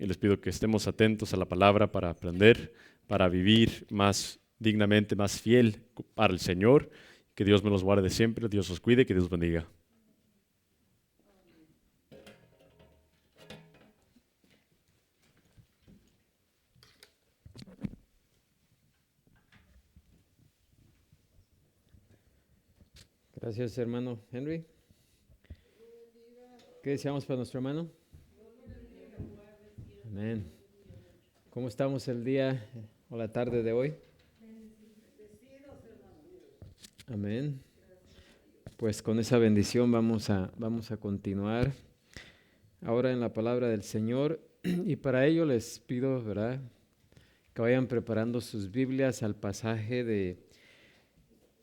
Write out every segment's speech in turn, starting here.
y les pido que estemos atentos a la palabra para aprender, para vivir más dignamente, más fiel para el Señor. Que Dios me los guarde siempre, Dios los cuide, que Dios bendiga. Gracias, hermano Henry. ¿Qué deseamos para nuestro hermano? Amén. ¿Cómo estamos el día o la tarde de hoy? Amén. Pues con esa bendición vamos a continuar ahora en la palabra del Señor, y para ello les pido, ¿verdad?, que vayan preparando sus Biblias al pasaje de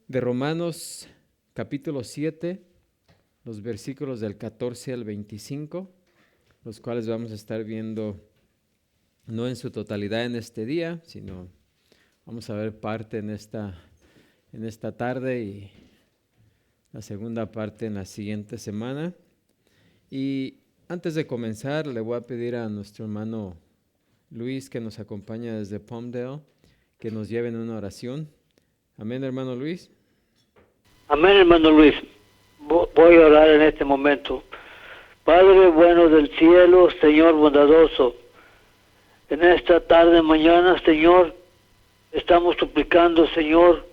Romanos capítulo 7, los versículos del 14 al 25, los cuales vamos a estar viendo no en su totalidad en este día, sino vamos a ver parte en esta tarde y la segunda parte en la siguiente semana. Y antes de comenzar, le voy a pedir a nuestro hermano Luis, que nos acompaña desde Palmdale, que nos lleve en una oración. Amén, hermano Luis. Amén, hermano Luis. Voy a orar en este momento. Padre bueno del cielo, Señor bondadoso, en esta tarde, mañana, Señor, estamos suplicando, Señor,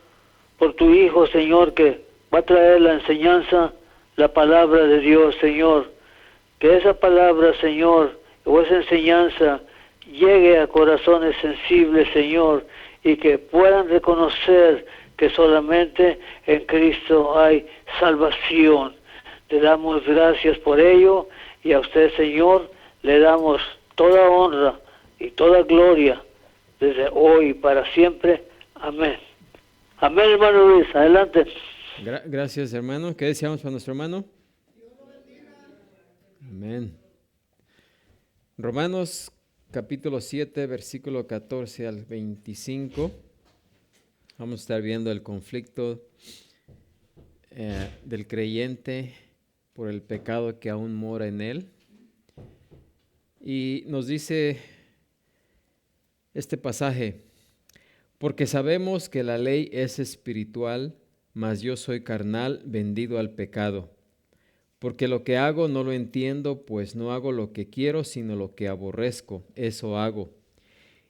por tu Hijo, Señor, que va a traer la enseñanza, la palabra de Dios, Señor. Que esa palabra, Señor, o esa enseñanza llegue a corazones sensibles, Señor, y que puedan reconocer que solamente en Cristo hay salvación. Te damos gracias por ello, y a usted, Señor, le damos toda honra y toda gloria desde hoy y para siempre. Amén. Amén, hermano Luis. Adelante. Gracias, hermano. ¿Qué deseamos para nuestro hermano? Amén. Romanos capítulo 7, versículo 14 al 25. Vamos a estar viendo el conflicto del creyente por el pecado que aún mora en él. Y nos dice este pasaje: porque sabemos que la ley es espiritual, mas yo soy carnal, vendido al pecado. Porque lo que hago no lo entiendo, pues no hago lo que quiero, sino lo que aborrezco, eso hago.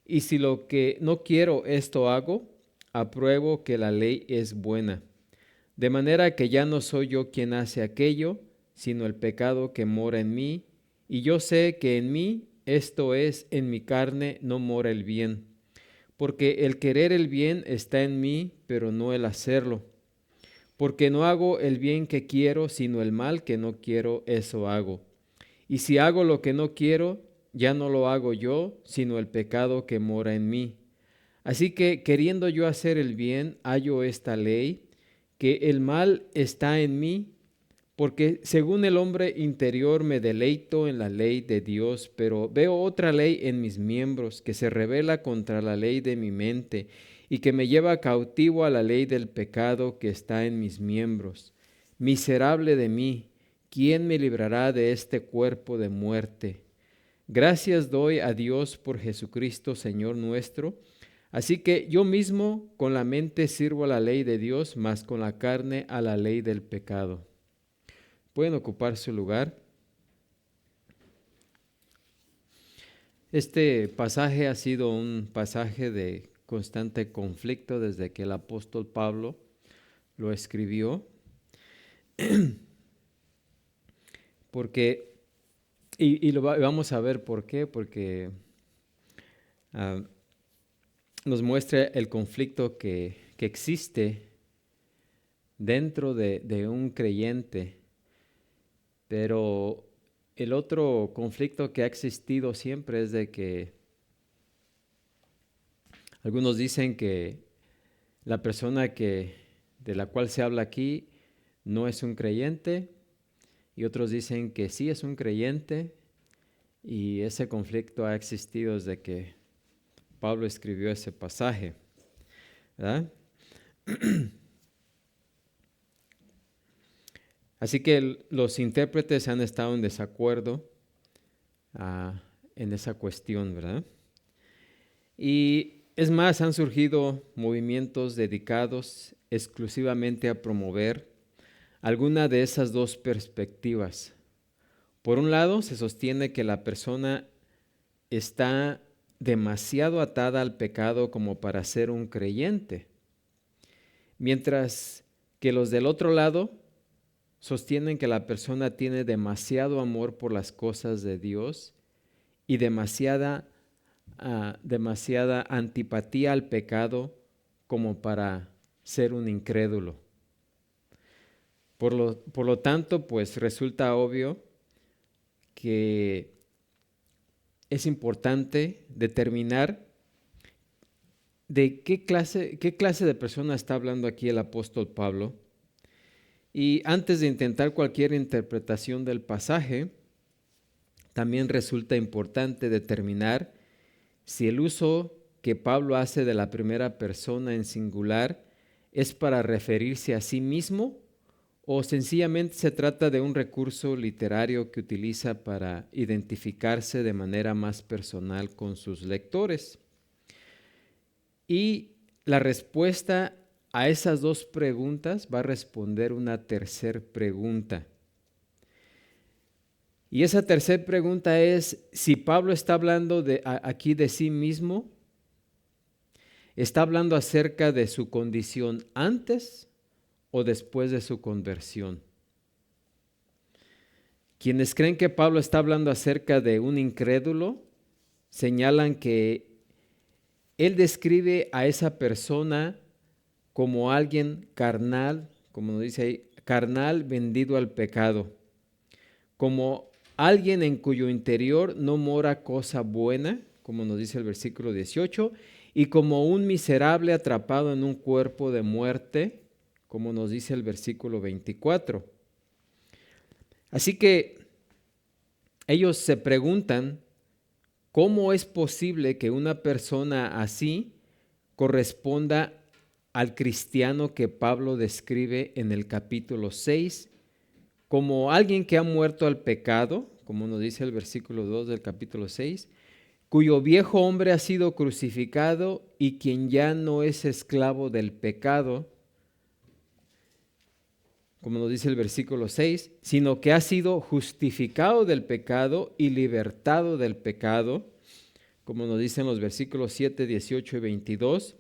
Y si lo que no quiero, esto hago, apruebo que la ley es buena. De manera que ya no soy yo quien hace aquello, sino el pecado que mora en mí. Y yo sé que en mí, esto es, en mi carne, no mora el bien. Porque el querer el bien está en mí, pero no el hacerlo. Porque no hago el bien que quiero, sino el mal que no quiero, eso hago. Y si hago lo que no quiero, ya no lo hago yo, sino el pecado que mora en mí. Así que, queriendo yo hacer el bien, hallo esta ley, que el mal está en mí, porque según el hombre interior me deleito en la ley de Dios, pero veo otra ley en mis miembros, que se rebela contra la ley de mi mente, y que me lleva cautivo a la ley del pecado que está en mis miembros. Miserable de mí, ¿quién me librará de este cuerpo de muerte? Gracias doy a Dios por Jesucristo, Señor nuestro. Así que yo mismo con la mente sirvo a la ley de Dios, mas con la carne a la ley del pecado. Pueden ocupar su lugar. Este pasaje ha sido un pasaje de constante conflicto desde que el apóstol Pablo lo escribió. Porque, vamos a ver por qué, porque nos muestra el conflicto que existe dentro de un creyente. Pero el otro conflicto que ha existido siempre es de que algunos dicen que la persona de la cual se habla aquí no es un creyente, y otros dicen que sí es un creyente, y ese conflicto ha existido desde que Pablo escribió ese pasaje, ¿verdad? Así que los intérpretes han estado en desacuerdo en esa cuestión, ¿verdad? Y es más, han surgido movimientos dedicados exclusivamente a promover alguna de esas dos perspectivas. Por un lado, se sostiene que la persona está demasiado atada al pecado como para ser un creyente, mientras que los del otro lado sostienen que la persona tiene demasiado amor por las cosas de Dios y demasiada antipatía al pecado como para ser un incrédulo. Por lo tanto, pues resulta obvio que es importante determinar de qué clase de persona está hablando aquí el apóstol Pablo. Y antes de intentar cualquier interpretación del pasaje, también resulta importante determinar si el uso que Pablo hace de la primera persona en singular es para referirse a sí mismo o sencillamente se trata de un recurso literario que utiliza para identificarse de manera más personal con sus lectores. Y la respuesta a esas dos preguntas va a responder una tercera pregunta. Y esa tercera pregunta es si Pablo está hablando aquí de sí mismo, está hablando acerca de su condición antes o después de su conversión. Quienes creen que Pablo está hablando acerca de un incrédulo, señalan que él describe a esa persona como alguien carnal, como nos dice ahí, carnal vendido al pecado, como alguien en cuyo interior no mora cosa buena, como nos dice el versículo 18, y como un miserable atrapado en un cuerpo de muerte, como nos dice el versículo 24. Así que ellos se preguntan, ¿cómo es posible que una persona así corresponda al cristiano que Pablo describe en el capítulo 6 como alguien que ha muerto al pecado, como nos dice el versículo 2 del capítulo 6, cuyo viejo hombre ha sido crucificado y quien ya no es esclavo del pecado, como nos dice el versículo 6, sino que ha sido justificado del pecado y libertado del pecado, como nos dicen los versículos 7, 18 y 22,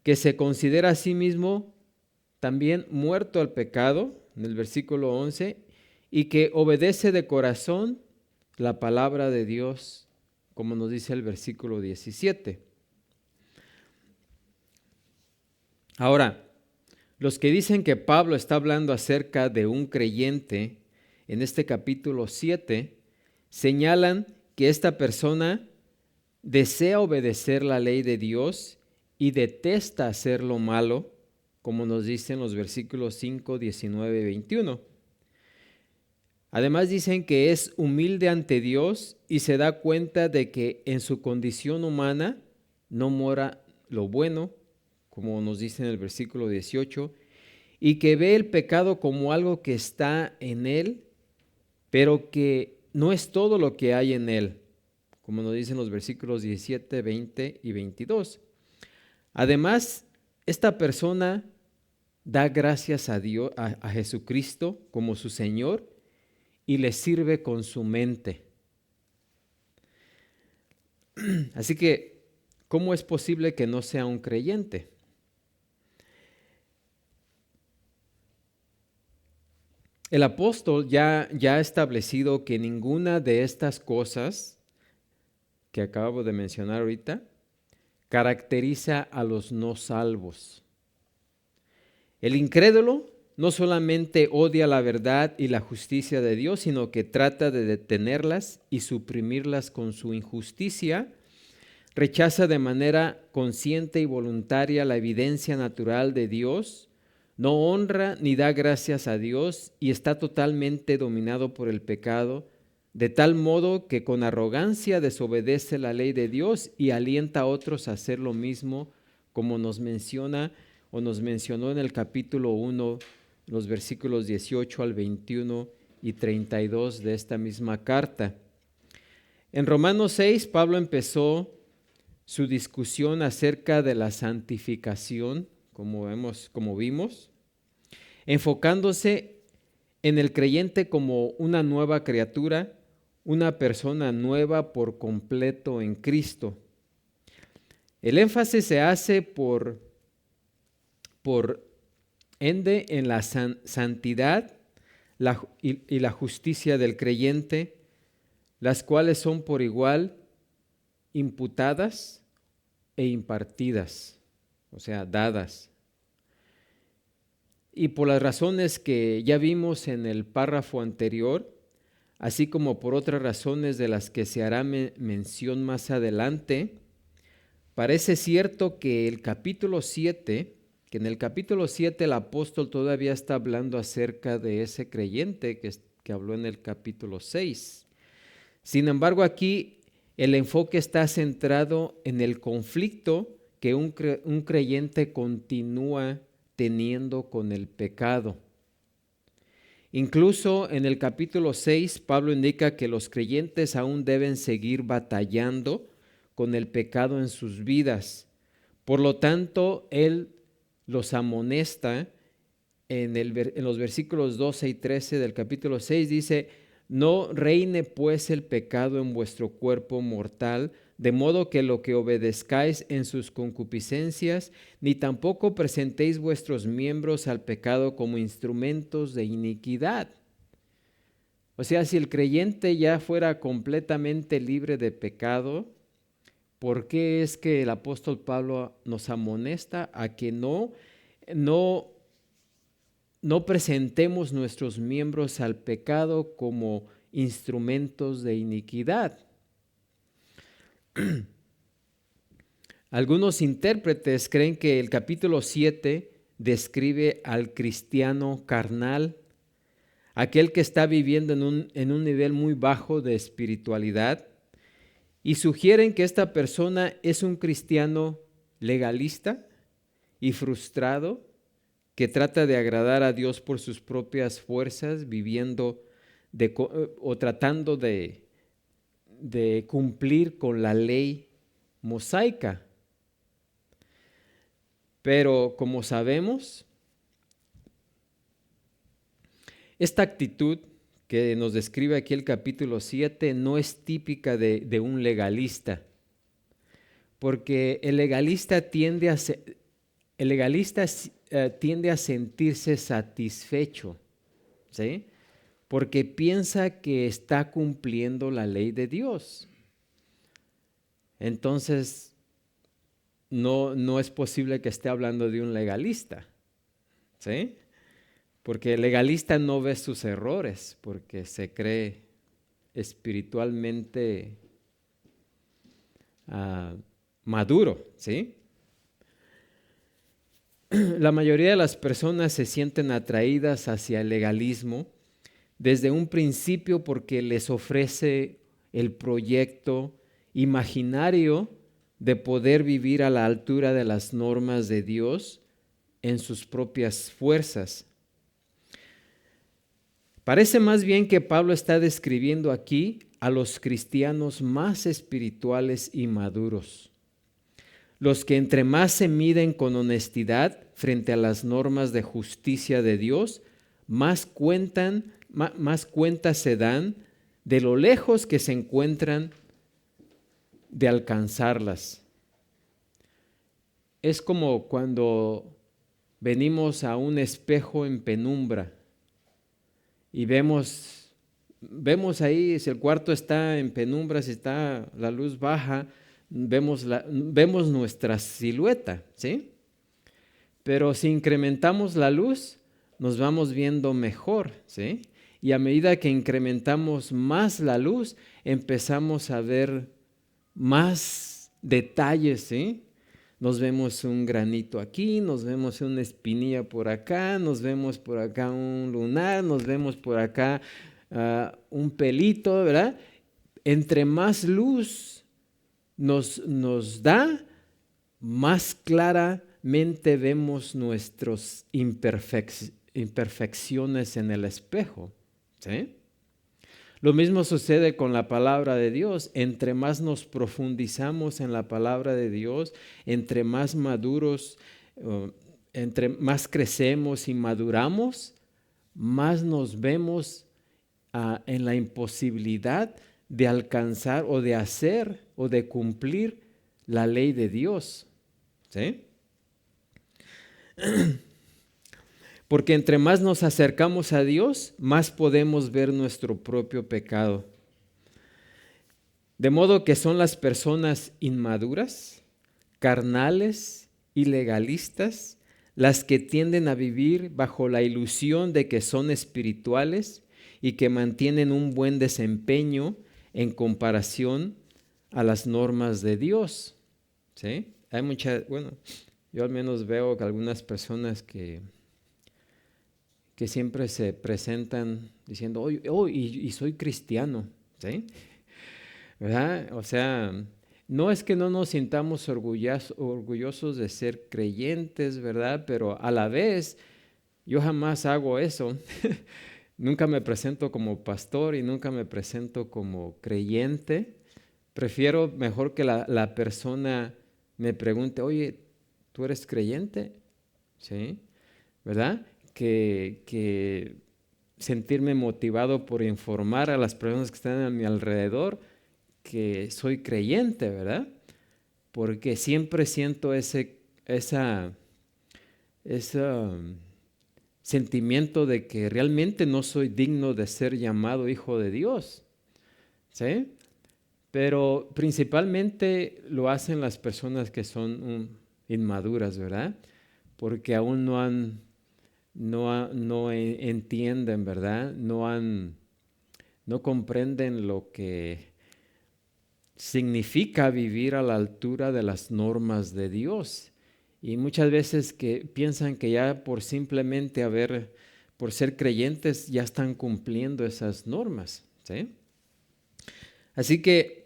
que se considera a sí mismo también muerto al pecado, en el versículo 11, y que obedece de corazón la palabra de Dios, como nos dice el versículo 17. Ahora, los que dicen que Pablo está hablando acerca de un creyente en este capítulo 7, señalan que esta persona desea obedecer la ley de Dios y detesta hacer lo malo, como nos dicen los versículos 5, 19 y 21. Además dicen que es humilde ante Dios y se da cuenta de que en su condición humana no mora lo bueno, como nos dice en el versículo 18, y que ve el pecado como algo que está en él, pero que no es todo lo que hay en él, como nos dicen los versículos 17, 20 y 22. Además, esta persona da gracias a Dios, a Jesucristo como su Señor y le sirve con su mente. Así que, ¿cómo es posible que no sea un creyente? El apóstol ya ha establecido que ninguna de estas cosas que acabo de mencionar ahorita caracteriza a los no salvos. El incrédulo no solamente odia la verdad y la justicia de Dios, sino que trata de detenerlas y suprimirlas con su injusticia, rechaza de manera consciente y voluntaria la evidencia natural de Dios, no honra ni da gracias a Dios y está totalmente dominado por el pecado, de tal modo que con arrogancia desobedece la ley de Dios y alienta a otros a hacer lo mismo, como nos menciona o nos mencionó en el capítulo 1, los versículos 18 al 21 y 32 de esta misma carta. En Romanos 6, Pablo empezó su discusión acerca de la santificación, como vimos, enfocándose en el creyente como una nueva criatura, una persona nueva por completo en Cristo. El énfasis se hace por ende en la santidad y la justicia del creyente, las cuales son por igual imputadas e impartidas, o sea, dadas. Y por las razones que ya vimos en el párrafo anterior, así como por otras razones de las que se hará mención más adelante, parece cierto que en el capítulo 7 el apóstol todavía está hablando acerca de ese creyente que habló en el capítulo 6. Sin embargo, aquí el enfoque está centrado en el conflicto que un creyente continúa teniendo con el pecado. Incluso en el capítulo 6, Pablo indica que los creyentes aún deben seguir batallando con el pecado en sus vidas. Por lo tanto, él los amonesta en los versículos 12 y 13 del capítulo 6, dice: no reine pues el pecado en vuestro cuerpo mortal, de modo que lo que obedezcáis en sus concupiscencias, ni tampoco presentéis vuestros miembros al pecado como instrumentos de iniquidad. O sea, si el creyente ya fuera completamente libre de pecado, ¿por qué es que el apóstol Pablo nos amonesta a que no presentemos nuestros miembros al pecado como instrumentos de iniquidad? Algunos intérpretes creen que el capítulo 7 describe al cristiano carnal, aquel que está viviendo en un nivel muy bajo de espiritualidad, y sugieren que esta persona es un cristiano legalista y frustrado, que trata de agradar a Dios por sus propias fuerzas, viviendo o tratando de cumplir con la ley mosaica. Pero como sabemos, esta actitud que nos describe aquí el capítulo 7 no es típica de un legalista, porque el legalista tiende a sentirse satisfecho, ¿sí? Porque piensa que está cumpliendo la ley de Dios. Entonces, no es posible que esté hablando de un legalista, ¿sí? Porque el legalista no ve sus errores, porque se cree espiritualmente maduro, ¿sí? La mayoría de las personas se sienten atraídas hacia el legalismo desde un principio porque les ofrece el proyecto imaginario de poder vivir a la altura de las normas de Dios en sus propias fuerzas. Parece más bien que Pablo está describiendo aquí a los cristianos más espirituales y maduros, los que entre más se miden con honestidad frente a las normas de justicia de Dios, más cuenta se dan de lo lejos que se encuentran de alcanzarlas. Es como cuando venimos a un espejo en penumbra y vemos ahí, si el cuarto está en penumbra, si está la luz baja, vemos nuestra silueta, ¿sí? Pero si incrementamos la luz, nos vamos viendo mejor, ¿sí? Y a medida que incrementamos más la luz, empezamos a ver más detalles, ¿sí? Nos vemos un granito aquí, nos vemos una espinilla por acá, nos vemos por acá un lunar, nos vemos por acá un pelito, ¿verdad? Entre más luz nos da, más claramente vemos nuestras imperfecciones en el espejo, ¿sí? Lo mismo sucede con la palabra de Dios. Entre más nos profundizamos en la palabra de Dios, entre más maduros, entre más crecemos y maduramos, más nos vemos en la imposibilidad de alcanzar o de hacer o de cumplir la ley de Dios. ¿Sí? Porque entre más nos acercamos a Dios, más podemos ver nuestro propio pecado. De modo que son las personas inmaduras, carnales y legalistas las que tienden a vivir bajo la ilusión de que son espirituales y que mantienen un buen desempeño en comparación a las normas de Dios. ¿Sí? Yo al menos veo que algunas personas que siempre se presentan diciendo, y soy cristiano, ¿sí? ¿Verdad? O sea, no es que no nos sintamos orgullosos de ser creyentes, ¿verdad? Pero a la vez, yo jamás hago eso. Nunca me presento como pastor y nunca me presento como creyente. Prefiero mejor que la persona me pregunte, oye, ¿tú eres creyente? ¿Sí? ¿Verdad? Que sentirme motivado por informar a las personas que están a mi alrededor que soy creyente, ¿verdad? Porque siempre siento ese sentimiento de que realmente no soy digno de ser llamado hijo de Dios, ¿sí? Pero principalmente lo hacen las personas que son inmaduras, ¿verdad? Porque aún no entienden, ¿verdad? No comprenden lo que significa vivir a la altura de las normas de Dios. Y muchas veces que piensan que ya por ser creyentes ya están cumpliendo esas normas, ¿sí? Así que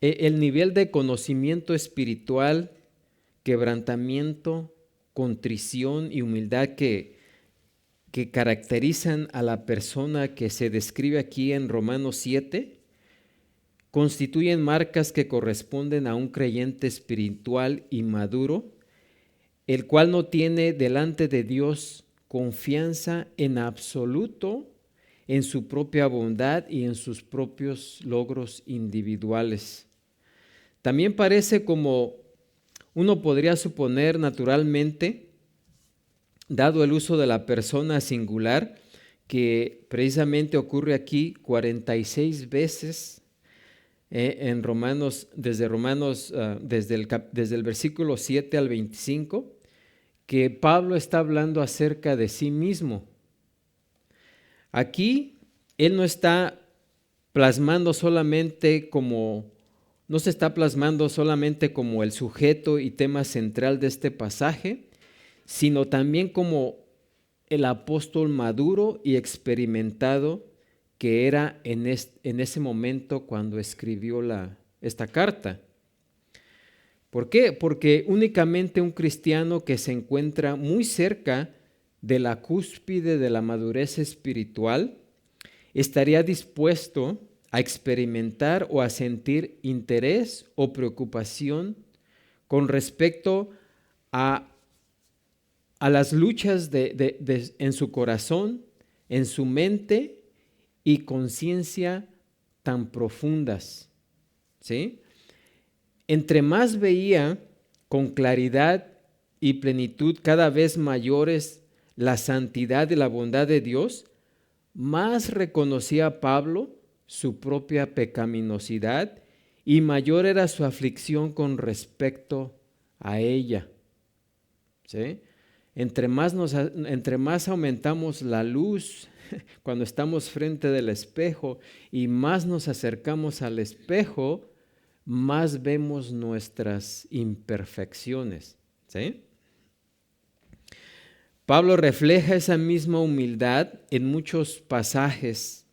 el nivel de conocimiento espiritual, quebrantamiento, contrición y humildad que caracterizan a la persona que se describe aquí en Romanos 7, constituyen marcas que corresponden a un creyente espiritual y maduro, el cual no tiene delante de Dios confianza en absoluto en su propia bondad y en sus propios logros individuales. También parece como uno podría suponer naturalmente, dado el uso de la persona singular, que precisamente ocurre aquí 46 veces en Romanos, desde el versículo 7 al 25, que Pablo está hablando acerca de sí mismo. Aquí él no se está plasmando solamente como el sujeto y tema central de este pasaje, sino también como el apóstol maduro y experimentado que era en ese momento cuando escribió esta carta. ¿Por qué? Porque únicamente un cristiano que se encuentra muy cerca de la cúspide de la madurez espiritual estaría dispuesto a experimentar o a sentir interés o preocupación con respecto a las luchas en su corazón, en su mente y conciencia tan profundas, ¿sí? Entre más veía con claridad y plenitud cada vez mayores la santidad y la bondad de Dios, más reconocía Pablo su propia pecaminosidad y mayor era su aflicción con respecto a ella, ¿sí? Entre más aumentamos la luz cuando estamos frente del espejo y más nos acercamos al espejo, más vemos nuestras imperfecciones, ¿sí? Pablo refleja esa misma humildad en muchos pasajes.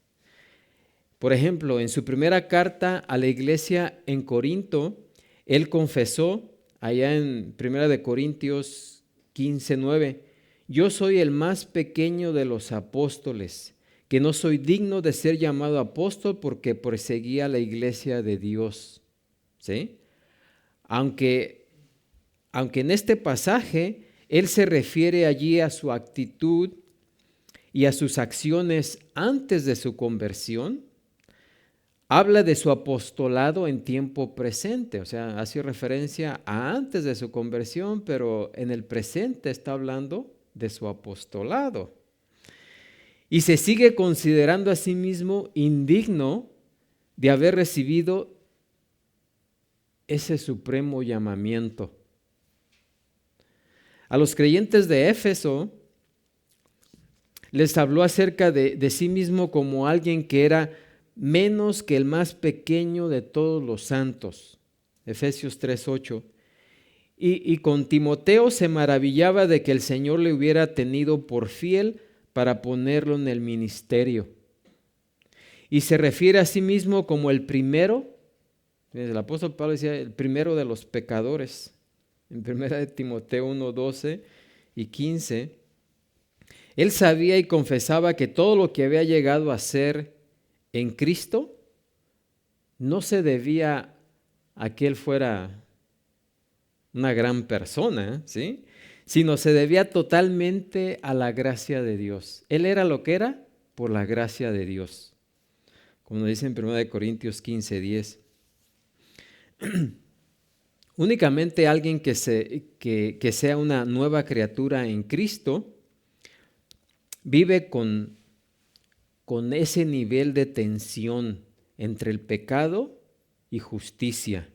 Por ejemplo, en su primera carta a la iglesia en Corinto, él confesó allá en 1 Corintios 15:9, yo soy el más pequeño de los apóstoles, que no soy digno de ser llamado apóstol porque perseguía la iglesia de Dios. ¿Sí? Aunque en este pasaje él se refiere allí a su actitud y a sus acciones antes de su conversión, habla de su apostolado en tiempo presente, o sea, hace referencia a antes de su conversión, pero en el presente está hablando de su apostolado. Y se sigue considerando a sí mismo indigno de haber recibido ese supremo llamamiento. A los creyentes de Éfeso les habló acerca de sí mismo como alguien que era menos que el más pequeño de todos los santos. Efesios 3:8. Y con Timoteo se maravillaba de que el Señor le hubiera tenido por fiel para ponerlo en el ministerio. Y se refiere a sí mismo como el primero. El apóstol Pablo decía el primero de los pecadores. En 1 Timoteo 1:12 y 15. Él sabía y confesaba que todo lo que había llegado a ser en Cristo no se debía a que él fuera una gran persona, ¿sí? Sino se debía totalmente a la gracia de Dios. Él era lo que era por la gracia de Dios. Como dice en 1 Corintios 15:10. Únicamente alguien que sea una nueva criatura en Cristo vive con ese nivel de tensión entre el pecado y justicia,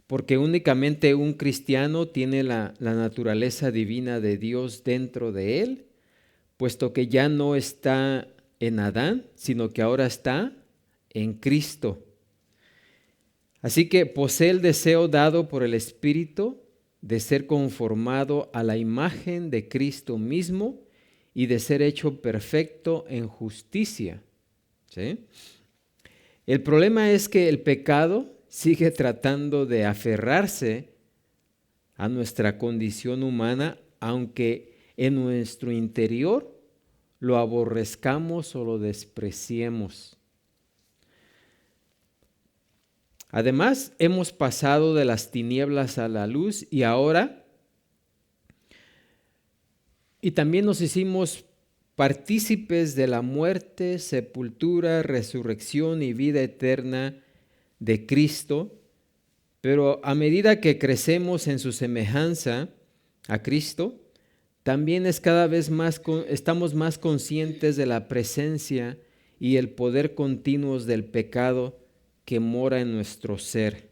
porque únicamente un cristiano tiene la naturaleza divina de Dios dentro de él, puesto que ya no está en Adán, sino que ahora está en Cristo. Así que posee el deseo dado por el Espíritu de ser conformado a la imagen de Cristo mismo y de ser hecho perfecto en justicia. ¿Sí? El problema es que el pecado sigue tratando de aferrarse a nuestra condición humana, aunque en nuestro interior lo aborrezcamos o lo despreciemos. Además, hemos pasado de las tinieblas a la luz y también nos hicimos partícipes de la muerte, sepultura, resurrección y vida eterna de Cristo, pero a medida que crecemos en su semejanza a Cristo, también estamos más conscientes de la presencia y el poder continuos del pecado que mora en nuestro ser,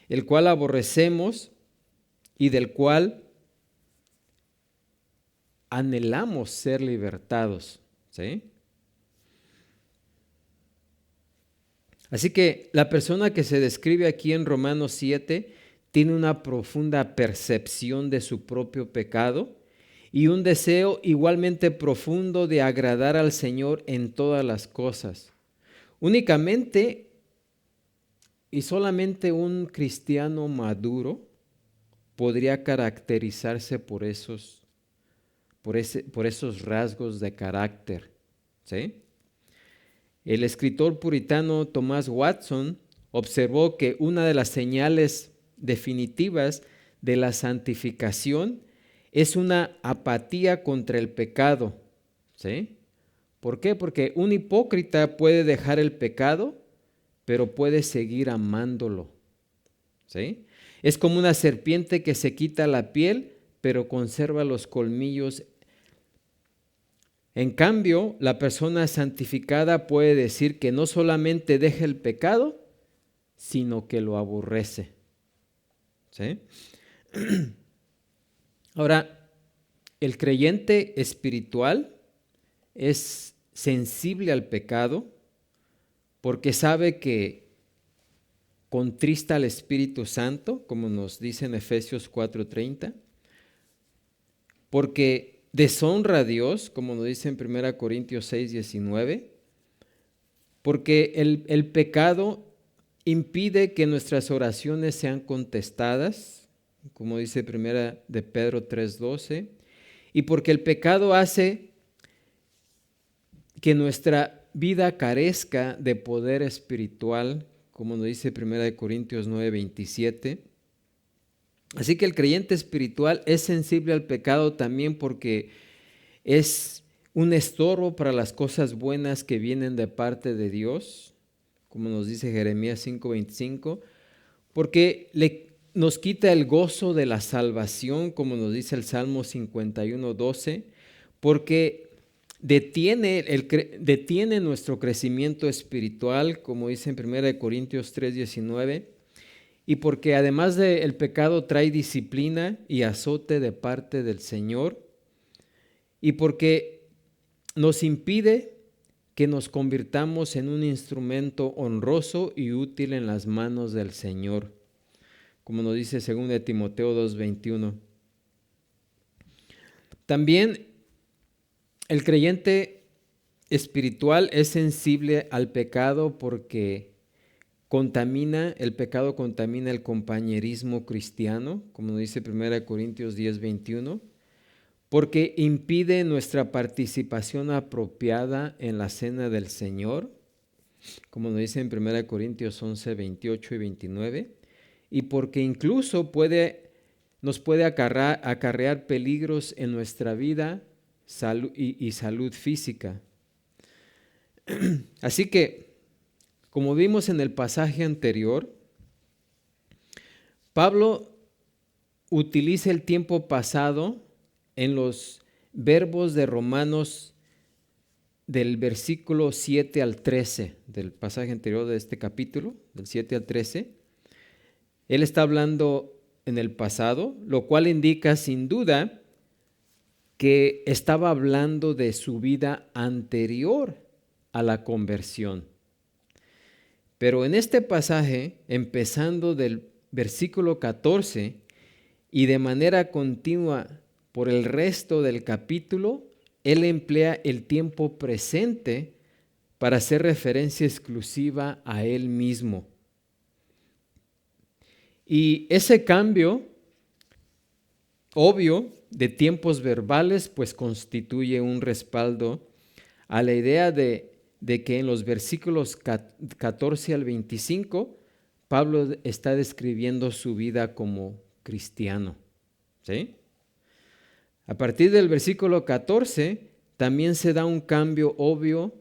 el cual aborrecemos y del cual anhelamos ser libertados. ¿Sí? Así que la persona que se describe aquí en Romanos 7 tiene una profunda percepción de su propio pecado y un deseo igualmente profundo de agradar al Señor en todas las cosas. Únicamente y solamente un cristiano maduro podría caracterizarse por esos rasgos de carácter. ¿Sí? El escritor puritano Thomas Watson observó que una de las señales definitivas de la santificación es una apatía contra el pecado. ¿Sí? ¿Por qué? Porque un hipócrita puede dejar el pecado, pero puede seguir amándolo. ¿Sí? Es como una serpiente que se quita la piel, pero conserva los colmillos. En cambio, la persona santificada puede decir que no solamente deja el pecado, sino que lo aborrece. ¿Sí? Ahora, el creyente espiritual es sensible al pecado porque sabe que contrista al Espíritu Santo, como nos dice en Efesios 4:30, porque deshonra a Dios, como nos dice en 1 Corintios 6:19, porque el pecado impide que nuestras oraciones sean contestadas, como dice 1 de Pedro 3:12, y porque el pecado hace que nuestra vida carezca de poder espiritual, como nos dice 1 Corintios 9:27. Así que el creyente espiritual es sensible al pecado también porque es un estorbo para las cosas buenas que vienen de parte de Dios, como nos dice Jeremías 5:25, porque nos quita el gozo de la salvación, como nos dice el Salmo 51:12, porque detiene nuestro crecimiento espiritual, como dice en 1 Corintios 3:19, y porque además del pecado trae disciplina y azote de parte del Señor, y porque nos impide que nos convirtamos en un instrumento honroso y útil en las manos del Señor, como nos dice 2 Timoteo 2:21. También el creyente espiritual es sensible al pecado porque el pecado contamina el compañerismo cristiano, como nos dice 1 Corintios 10:21, porque impide nuestra participación apropiada en la cena del Señor, como nos dice en 1 Corintios 11:28 y 29, y porque incluso nos puede acarrear peligros en nuestra vida y salud física. Así que, como vimos en el pasaje anterior, Pablo utiliza el tiempo pasado en los verbos de Romanos del versículo 7 al 13, del pasaje anterior de este capítulo, del 7 al 13. Él está hablando en el pasado, lo cual indica sin duda que estaba hablando de su vida anterior a la conversión. Pero en este pasaje, empezando del versículo 14 y de manera continua por el resto del capítulo, él emplea el tiempo presente para hacer referencia exclusiva a él mismo. Y ese cambio obvio de tiempos verbales pues constituye un respaldo a la idea de que en los versículos 14 al 25 Pablo está describiendo su vida como cristiano, ¿sí? A partir del versículo 14 también se da un cambio obvio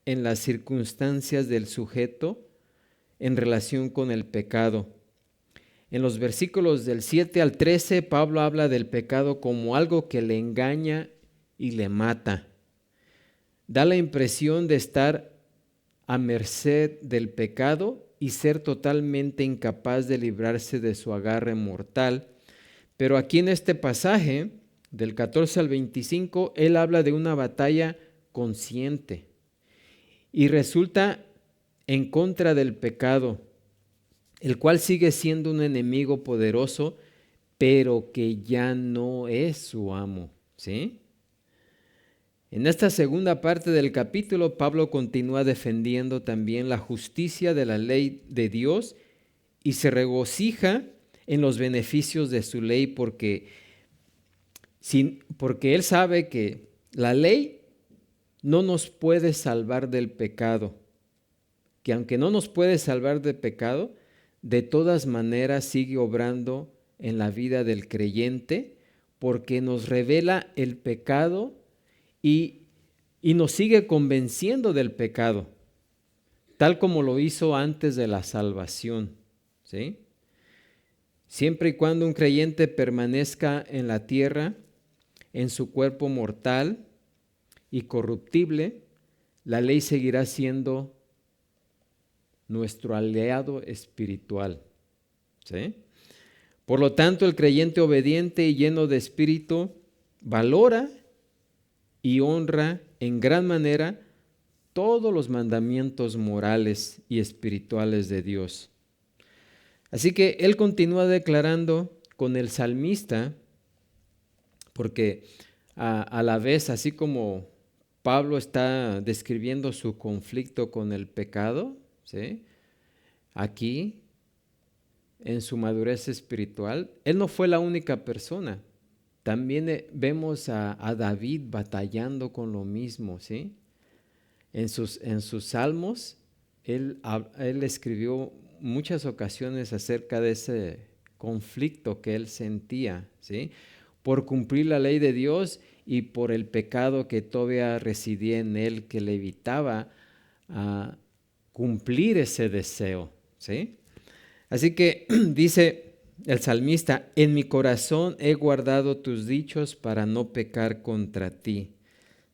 en las circunstancias del sujeto en relación con el pecado. En los versículos del 7 al 13, Pablo habla del pecado como algo que le engaña y le mata. Da la impresión de estar a merced del pecado y ser totalmente incapaz de librarse de su agarre mortal. Pero aquí en este pasaje, del 14 al 25, él habla de una batalla consciente y resulta en contra del pecado, el cual sigue siendo un enemigo poderoso, pero que ya no es su amo, ¿sí? En esta segunda parte del capítulo, Pablo continúa defendiendo también la justicia de la ley de Dios y se regocija en los beneficios de su ley porque él sabe que la ley no nos puede salvar del pecado, que aunque no nos puede salvar del pecado, de todas maneras sigue obrando en la vida del creyente porque nos revela el pecado y nos sigue convenciendo del pecado, tal como lo hizo antes de la salvación, ¿sí? Siempre y cuando un creyente permanezca en la tierra, en su cuerpo mortal y corruptible, la ley seguirá siendo nuestro aliado espiritual, ¿sí? Por lo tanto, el creyente obediente y lleno de espíritu valora y honra en gran manera todos los mandamientos morales y espirituales de Dios. Así que él continúa declarando con el salmista, porque a la vez, así como Pablo está describiendo su conflicto con el pecado, ¿sí? Aquí, en su madurez espiritual, él no fue la única persona. También vemos a David batallando con lo mismo, ¿sí? en sus salmos, él escribió muchas ocasiones acerca de ese conflicto que él sentía, ¿sí? Por cumplir la ley de Dios y por el pecado que todavía residía en él, que le evitaba cumplir ese deseo, ¿sí? Así que dice el salmista: en mi corazón he guardado tus dichos para no pecar contra ti.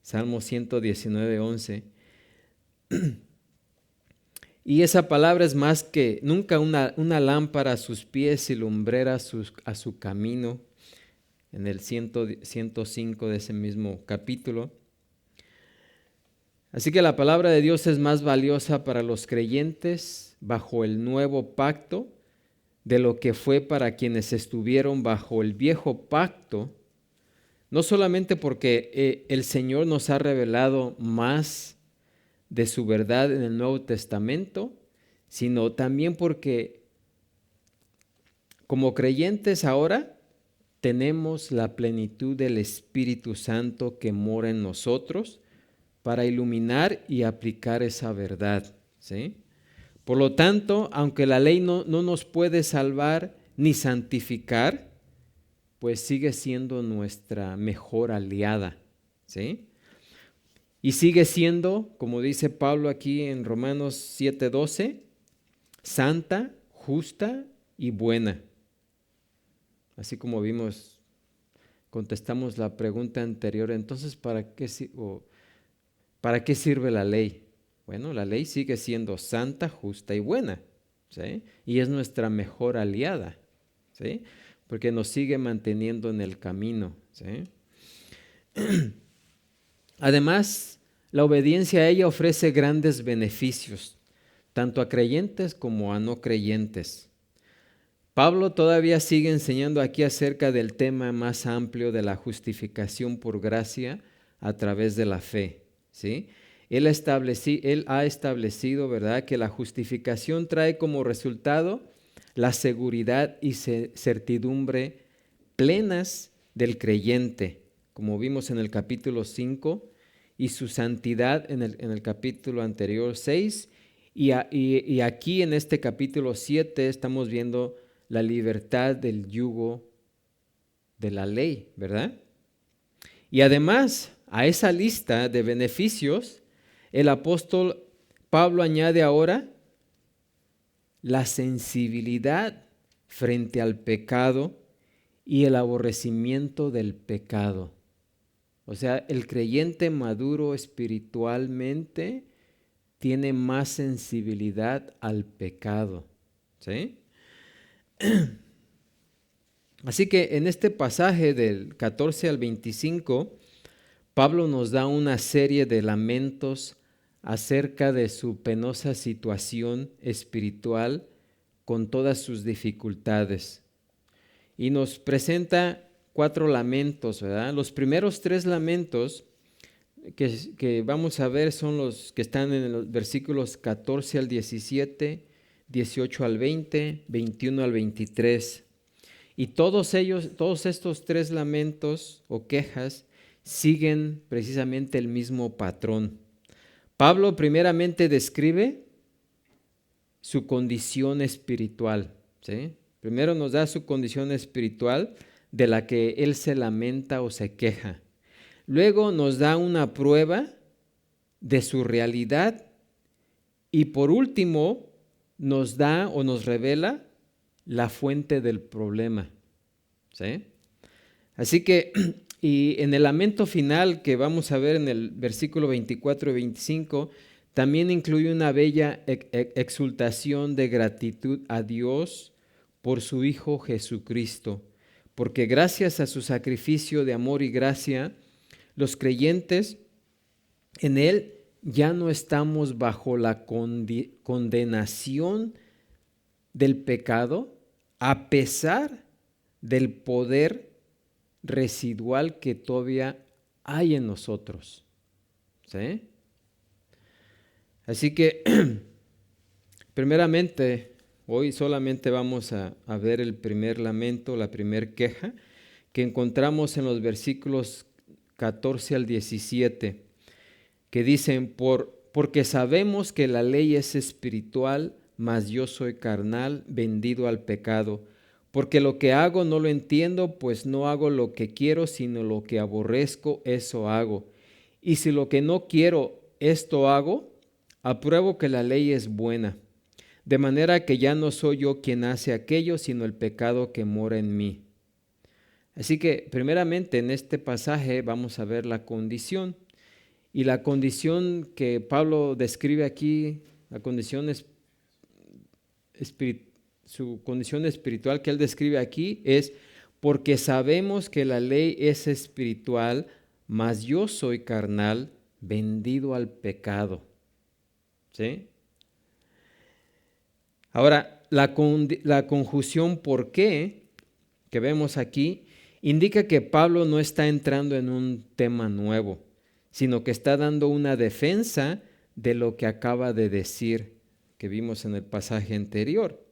Salmo 119, 11. Y esa palabra es más que nunca una lámpara a sus pies y lumbrera a su camino, en el 105 de ese mismo capítulo. Así que la palabra de Dios es más valiosa para los creyentes bajo el nuevo pacto de lo que fue para quienes estuvieron bajo el viejo pacto, no solamente porque el Señor nos ha revelado más de su verdad en el Nuevo Testamento, sino también porque como creyentes ahora tenemos la plenitud del Espíritu Santo que mora en nosotros para iluminar y aplicar esa verdad, ¿sí? Por lo tanto, aunque la ley no nos puede salvar ni santificar, pues sigue siendo nuestra mejor aliada, ¿sí? Y sigue siendo, como dice Pablo aquí en Romanos 7:12, santa, justa y buena. Así como vimos, contestamos la pregunta anterior, entonces, ¿para qué sirve la ley? Bueno, la ley sigue siendo santa, justa y buena, ¿sí? Y es nuestra mejor aliada, ¿sí? Porque nos sigue manteniendo en el camino, ¿sí? Además, la obediencia a ella ofrece grandes beneficios, tanto a creyentes como a no creyentes. Pablo todavía sigue enseñando aquí acerca del tema más amplio de la justificación por gracia a través de la fe, ¿sí? Él ha establecido, ¿verdad?, que la justificación trae como resultado la seguridad y certidumbre plenas del creyente, como vimos en el capítulo 5, y su santidad en el capítulo anterior 6, y aquí en este capítulo 7 estamos viendo la libertad del yugo de la ley, ¿verdad? Y además, a esa lista de beneficios, el apóstol Pablo añade ahora la sensibilidad frente al pecado y el aborrecimiento del pecado. O sea, el creyente maduro espiritualmente tiene más sensibilidad al pecado, ¿sí? Así que en este pasaje del 14 al 25, Pablo nos da una serie de lamentos acerca de su penosa situación espiritual con todas sus dificultades. Y nos presenta 4 lamentos, ¿verdad? Los primeros 3 lamentos que vamos a ver son los que están en los versículos 14 al 17, 18 al 20, 21 al 23. Y todos estos 3 lamentos o quejas siguen precisamente el mismo patrón. Pablo primeramente describe su condición espiritual, ¿sí? Primero nos da su condición espiritual de la que él se lamenta o se queja. Luego nos da una prueba de su realidad y por último nos da o nos revela la fuente del problema, ¿sí? Así que, y en el lamento final que vamos a ver en el versículo 24 y 25, también incluye una bella exultación de gratitud a Dios por su Hijo Jesucristo, porque gracias a su sacrificio de amor y gracia, los creyentes en Él ya no estamos bajo la condenación del pecado, a pesar del poder residual que todavía hay en nosotros, ¿sí? Así que, primeramente, hoy solamente vamos a ver el primer lamento, la primer queja, que encontramos en los versículos 14 al 17, que dicen: por porque sabemos que la ley es espiritual, mas yo soy carnal, vendido al pecado. Porque lo que hago no lo entiendo, pues no hago lo que quiero, sino lo que aborrezco, eso hago. Y si lo que no quiero, esto hago, apruebo que la ley es buena. De manera que ya no soy yo quien hace aquello, sino el pecado que mora en mí. Así que, primeramente, en este pasaje vamos a ver la condición. Y la condición que Pablo describe aquí, la condición su condición espiritual que él describe aquí es porque sabemos que la ley es espiritual, mas yo soy carnal, vendido al pecado. ¿Sí? Ahora, la conjunción por qué que vemos aquí indica que Pablo no está entrando en un tema nuevo, sino que está dando una defensa de lo que acaba de decir que vimos en el pasaje anterior.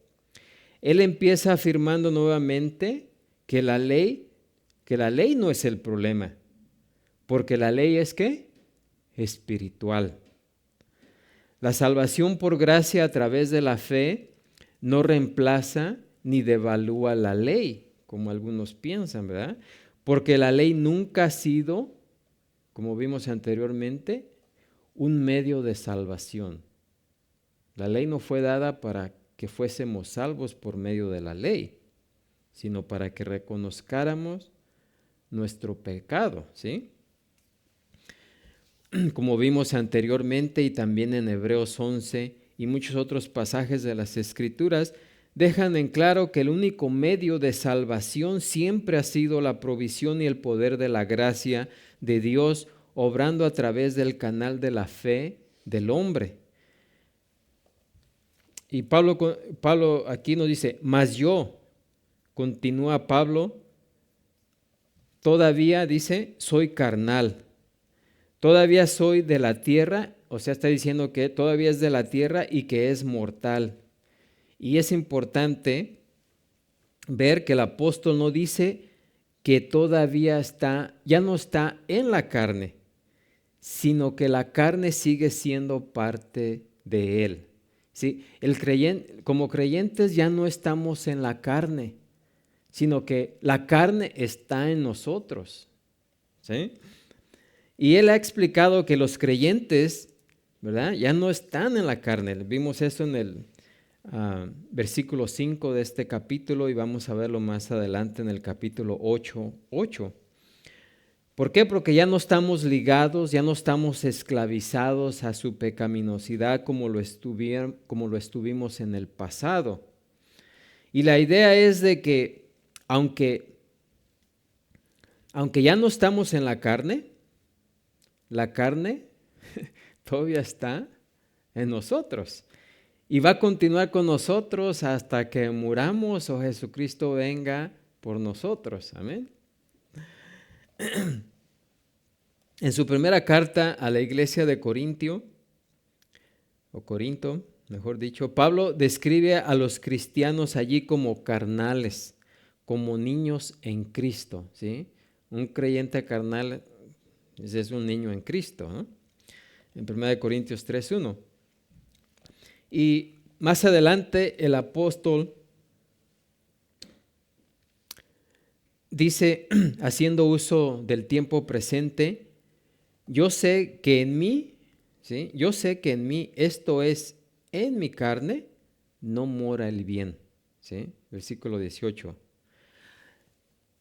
Él empieza afirmando nuevamente que la ley no es el problema, porque la ley es ¿qué? Espiritual. La salvación por gracia a través de la fe no reemplaza ni devalúa la ley, como algunos piensan, ¿verdad? Porque la ley nunca ha sido, como vimos anteriormente, un medio de salvación. La ley no fue dada para que fuésemos salvos por medio de la ley, sino para que reconozcáramos nuestro pecado, ¿sí? Como vimos anteriormente y también en Hebreos 11 y muchos otros pasajes de las Escrituras, dejan en claro que el único medio de salvación siempre ha sido la provisión y el poder de la gracia de Dios, obrando a través del canal de la fe del hombre. Y Pablo aquí nos dice, mas yo, continúa Pablo, todavía dice, soy carnal, todavía soy de la tierra, o sea, está diciendo que todavía es de la tierra y que es mortal. Y es importante ver que el apóstol no dice que todavía ya no está en la carne, sino que la carne sigue siendo parte de él. ¿Sí? Como creyentes ya no estamos en la carne, sino que la carne está en nosotros. ¿Sí? Y él ha explicado que los creyentes, ¿verdad?, ya no están en la carne. Vimos eso en el versículo 5 de este capítulo y vamos a verlo más adelante en el capítulo 8. ¿Por qué? Porque ya no estamos ligados, ya no estamos esclavizados a su pecaminosidad como lo estuvimos en el pasado. Y la idea es de que aunque ya no estamos en la carne todavía está en nosotros. Y va a continuar con nosotros hasta que muramos o Jesucristo venga por nosotros. Amén. En su primera carta a la iglesia de Corinto, mejor dicho, Pablo describe a los cristianos allí como carnales, como niños en Cristo, ¿sí? Un creyente carnal es un niño en Cristo, ¿no? En 1 Corintios 3:1. Y más adelante el apóstol dice, haciendo uso del tiempo presente, yo sé que en mí, ¿sí?, esto es, en mi carne, no mora el bien. ¿Sí? Versículo 18.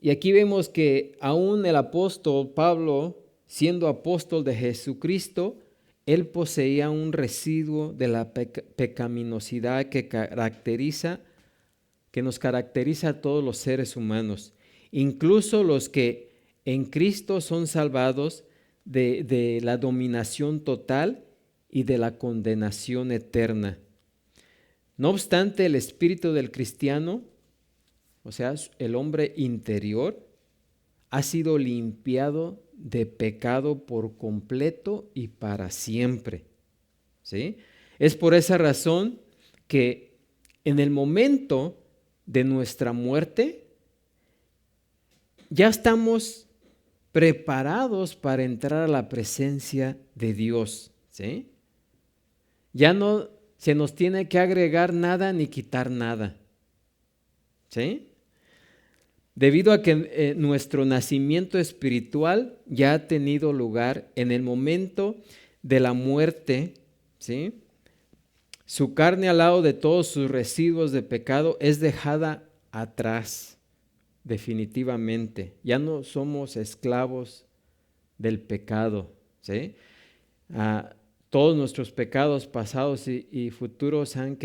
Y aquí vemos que aún el apóstol Pablo, siendo apóstol de Jesucristo, él poseía un residuo de la pecaminosidad que nos caracteriza a todos los seres humanos, incluso los que en Cristo son salvados de la dominación total y de la condenación eterna. No obstante, el espíritu del cristiano, o sea, el hombre interior, ha sido limpiado de pecado por completo y para siempre. ¿Sí? Es por esa razón que en el momento de nuestra muerte ya estamos preparados para entrar a la presencia de Dios. ¿Sí? Ya no se nos tiene que agregar nada ni quitar nada. ¿Sí? Debido a que nuestro nacimiento espiritual ya ha tenido lugar en el momento de la muerte, ¿sí? Su carne al lado de todos sus residuos de pecado es dejada atrás, definitivamente. Ya no somos esclavos del pecado, ¿sí? Todos nuestros pecados pasados y futuros han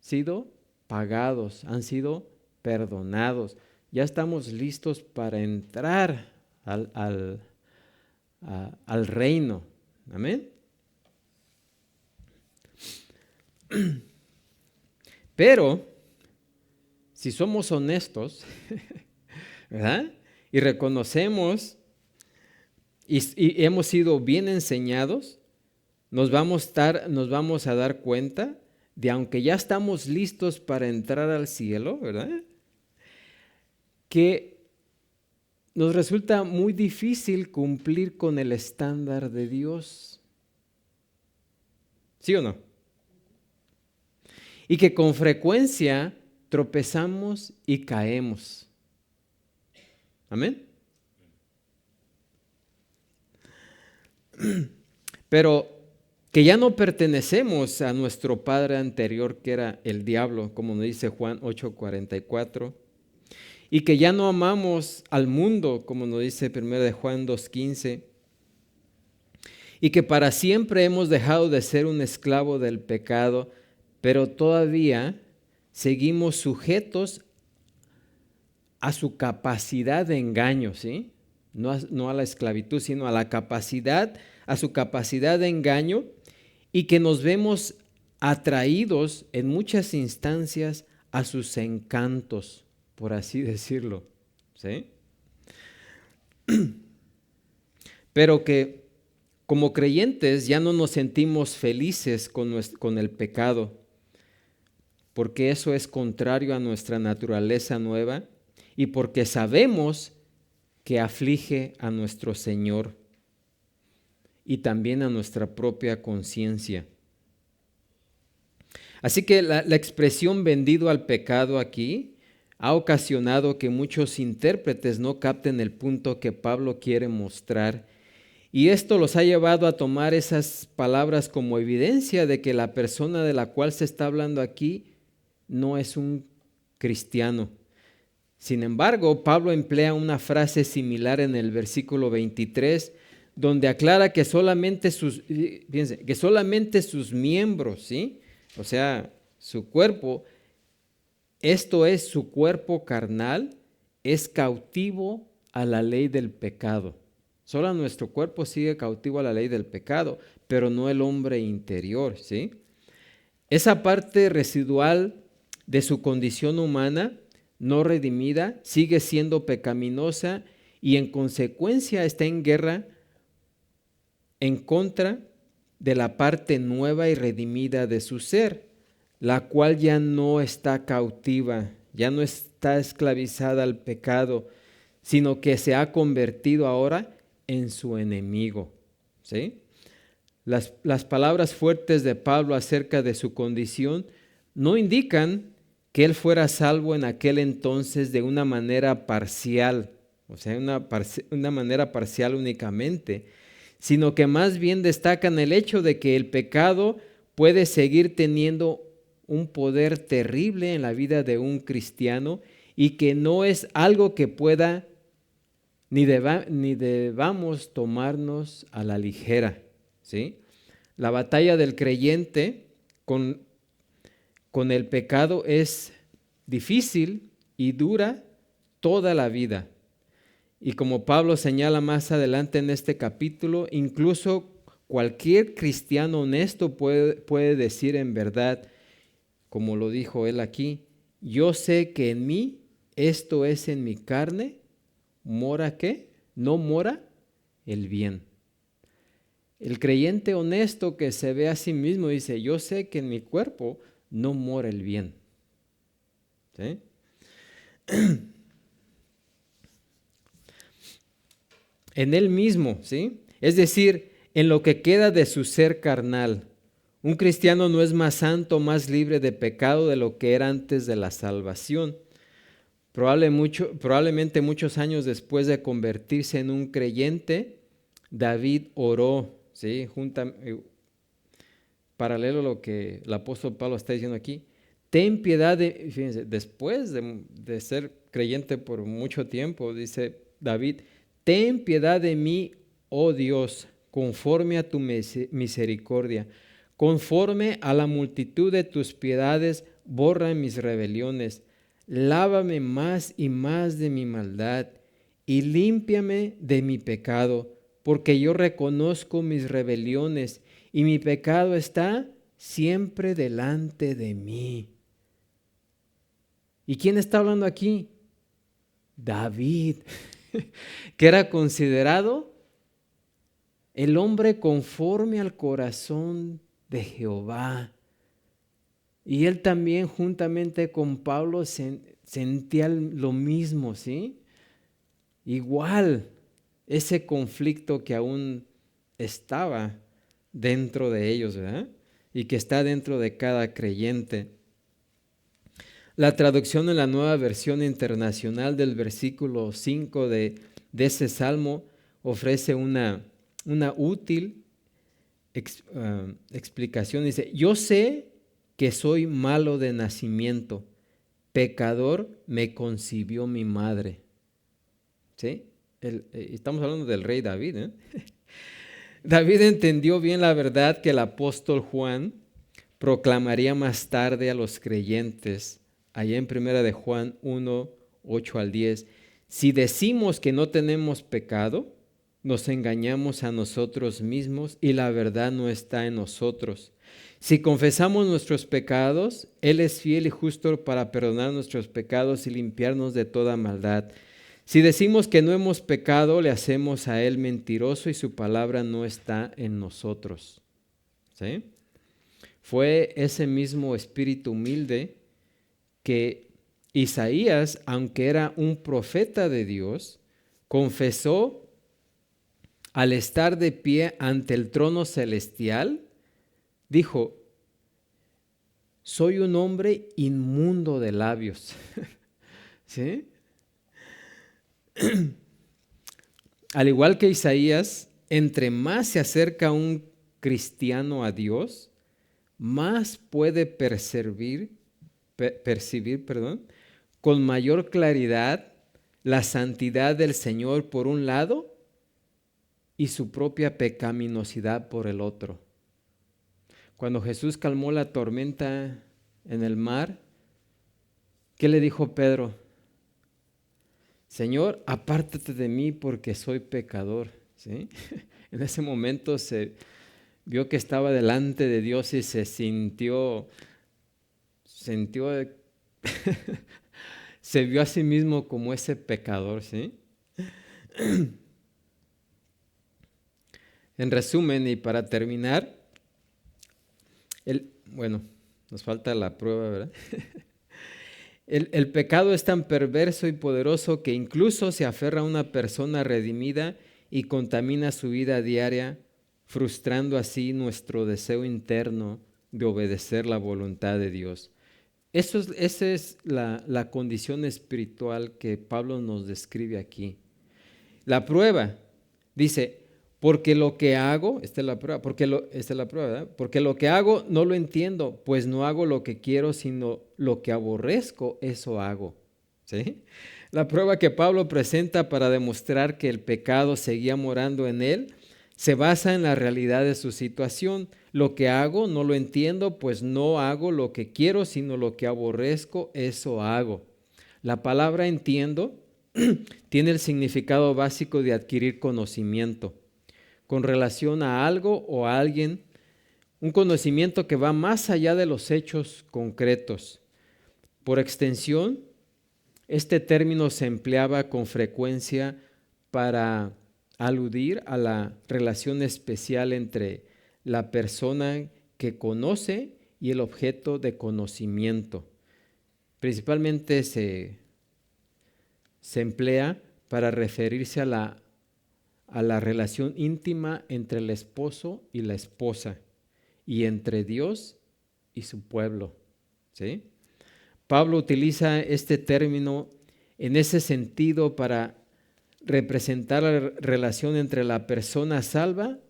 sido pagados, han sido perdonados. Ya estamos listos para entrar al reino. Amén. Pero, si somos honestos, ¿verdad? Y reconocemos y hemos sido bien enseñados, nos vamos a dar cuenta de, aunque ya estamos listos para entrar al cielo, ¿verdad?, que nos resulta muy difícil cumplir con el estándar de Dios. ¿Sí o no? Y que con frecuencia tropezamos y caemos. Amén. Pero que ya no pertenecemos a nuestro padre anterior, que era el diablo, como nos dice Juan 8:44, y que ya no amamos al mundo, como nos dice 1 Juan 2:15, y que para siempre hemos dejado de ser un esclavo del pecado, pero todavía seguimos sujetos a su capacidad de engaño, ¿sí? No a la esclavitud, sino a su capacidad de engaño, y que nos vemos atraídos en muchas instancias a sus encantos, por así decirlo, ¿sí? Pero que como creyentes ya no nos sentimos felices con el pecado, porque eso es contrario a nuestra naturaleza nueva y porque sabemos que aflige a nuestro Señor y también a nuestra propia conciencia. Así que la expresión vendido al pecado aquí ha ocasionado que muchos intérpretes no capten el punto que Pablo quiere mostrar, y esto los ha llevado a tomar esas palabras como evidencia de que la persona de la cual se está hablando aquí no es un cristiano. Sin embargo, Pablo emplea una frase similar en el versículo 23, donde aclara que solamente sus miembros, ¿sí?, o sea, su cuerpo, esto es, su cuerpo carnal, es cautivo a la ley del pecado. Solo nuestro cuerpo sigue cautivo a la ley del pecado, pero no el hombre interior, ¿sí? Esa parte residual de su condición humana no redimida sigue siendo pecaminosa y en consecuencia está en guerra en contra de la parte nueva y redimida de su ser, la cual ya no está cautiva, ya no está esclavizada al pecado, sino que se ha convertido ahora en su enemigo, ¿sí? Las palabras fuertes de Pablo acerca de su condición no indican que él fuera salvo en aquel entonces de una manera parcial, o sea, una manera parcial únicamente, sino que más bien destacan el hecho de que el pecado puede seguir teniendo un poder terrible en la vida de un cristiano y que no es algo que pueda ni debamos tomarnos a la ligera, ¿sí? La batalla del creyente con el pecado es difícil y dura toda la vida. Y como Pablo señala más adelante en este capítulo, incluso cualquier cristiano honesto puede decir en verdad, como lo dijo él aquí, yo sé que en mí, esto es en mi carne, mora ¿qué? No mora el bien. El creyente honesto que se ve a sí mismo dice, yo sé que en mi cuerpo no mora el bien. ¿Sí? En él mismo, ¿sí? Es decir, en lo que queda de su ser carnal, Un cristiano no es más santo, más libre de pecado de lo que era antes de la salvación. Probablemente muchos años después de convertirse en un creyente, David oró, ¿sí? Paralelo a lo que el apóstol Pablo está diciendo aquí. Ten piedad fíjense, después de ser creyente por mucho tiempo, dice David, ten piedad de mí, oh Dios, conforme a tu misericordia, conforme a la multitud de tus piedades, borra mis rebeliones, lávame más y más de mi maldad y límpiame de mi pecado, porque yo reconozco mis rebeliones y mi pecado está siempre delante de mí. ¿Y quién está hablando aquí? David, que era considerado el hombre conforme al corazón de Jehová. Y él también, juntamente con Pablo, sentía lo mismo, ¿sí? Igual, ese conflicto que aún estaba dentro de ellos, ¿verdad? Y que está dentro de cada creyente. La traducción en la Nueva Versión Internacional del versículo 5 de ese salmo ofrece una útil explicación. Dice, yo sé que soy malo de nacimiento, pecador me concibió mi madre. ¿Sí? Estamos hablando del rey David, ¿eh? David entendió bien la verdad que el apóstol Juan proclamaría más tarde a los creyentes, allá en 1 de Juan 1, 8 al 10. Si decimos que no tenemos pecado, nos engañamos a nosotros mismos y la verdad no está en nosotros. Si confesamos nuestros pecados, Él es fiel y justo para perdonar nuestros pecados y limpiarnos de toda maldad. Si decimos que no hemos pecado, le hacemos a Él mentiroso y su palabra no está en nosotros. ¿Sí? Fue ese mismo espíritu humilde que Isaías, aunque era un profeta de Dios, confesó al estar de pie ante el trono celestial, dijo, soy un hombre inmundo de labios. ¿Sí? Al igual que Isaías, entre más se acerca un cristiano a Dios, más puede percibir, con mayor claridad la santidad del Señor por un lado y su propia pecaminosidad por el otro. Cuando Jesús calmó la tormenta en el mar, ¿qué le dijo Pedro? Señor, apártate de mí porque soy pecador. ¿Sí? En ese momento se vio que estaba delante de Dios y se sintió se vio a sí mismo como ese pecador, ¿sí? En resumen, y para terminar, nos falta la prueba, ¿verdad? El pecado es tan perverso y poderoso que incluso se aferra a una persona redimida y contamina su vida diaria, frustrando así nuestro deseo interno de obedecer la voluntad de Dios. Esa es la condición espiritual que Pablo nos describe aquí. La prueba, dice, porque lo que hago, esta es la prueba, ¿verdad? Porque lo que hago no lo entiendo, pues no hago lo que quiero, sino lo que aborrezco, eso hago. ¿Sí? La prueba que Pablo presenta para demostrar que el pecado seguía morando en él se basa en la realidad de su situación. Lo que hago no lo entiendo, pues no hago lo que quiero, sino lo que aborrezco, eso hago. La palabra entiendo tiene el significado básico de adquirir conocimiento con relación a algo o a alguien, un conocimiento que va más allá de los hechos concretos. Por extensión, este término se empleaba con frecuencia para aludir a la relación especial entre la persona que conoce y el objeto de conocimiento. Principalmente se emplea para referirse a la relación íntima entre el esposo y la esposa y entre Dios y su pueblo. ¿Sí? Pablo utiliza este término en ese sentido para representar la relación entre la persona salvada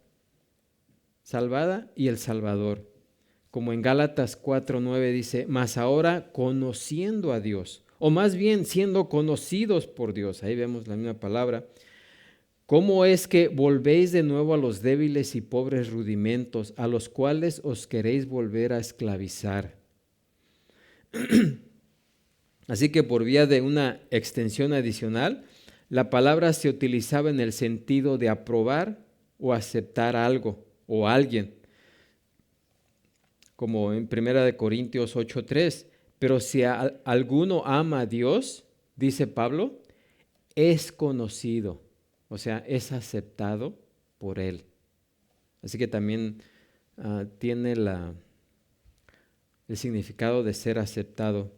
y el Salvador. Como en Gálatas 4:9 dice, mas ahora conociendo a Dios, o más bien siendo conocidos por Dios, ahí vemos la misma palabra, ¿cómo es que volvéis de nuevo a los débiles y pobres rudimentos, a los cuales os queréis volver a esclavizar? Así que por vía de una extensión adicional, la palabra se utilizaba en el sentido de aprobar o aceptar algo o alguien, como en 1 Corintios 8:3. Pero si alguno ama a Dios, dice Pablo, es conocido, o sea, es aceptado por Él. Así que también tiene el significado de ser aceptado.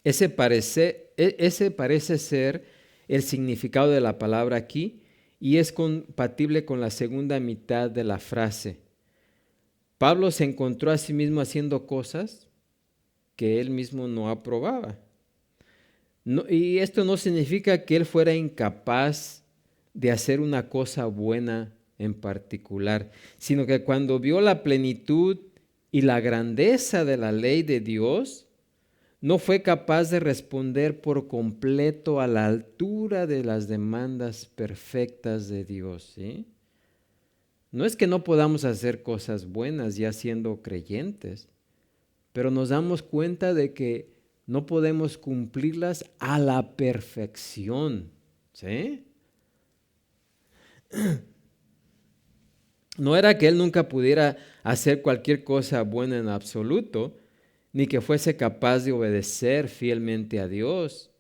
Ese parece ser el significado de la palabra aquí y es compatible con la segunda mitad de la frase. Pablo se encontró a sí mismo haciendo cosas que él mismo no aprobaba. Y esto no significa que él fuera incapaz de hacer una cosa buena en particular, sino que cuando vio la plenitud y la grandeza de la ley de Dios, no fue capaz de responder por completo a la altura de las demandas perfectas de Dios, ¿sí? No es que no podamos hacer cosas buenas ya siendo creyentes, pero nos damos cuenta de que no podemos cumplirlas a la perfección, ¿sí? No era que él nunca pudiera hacer cualquier cosa buena en absoluto, ni que fuese capaz de obedecer fielmente a Dios.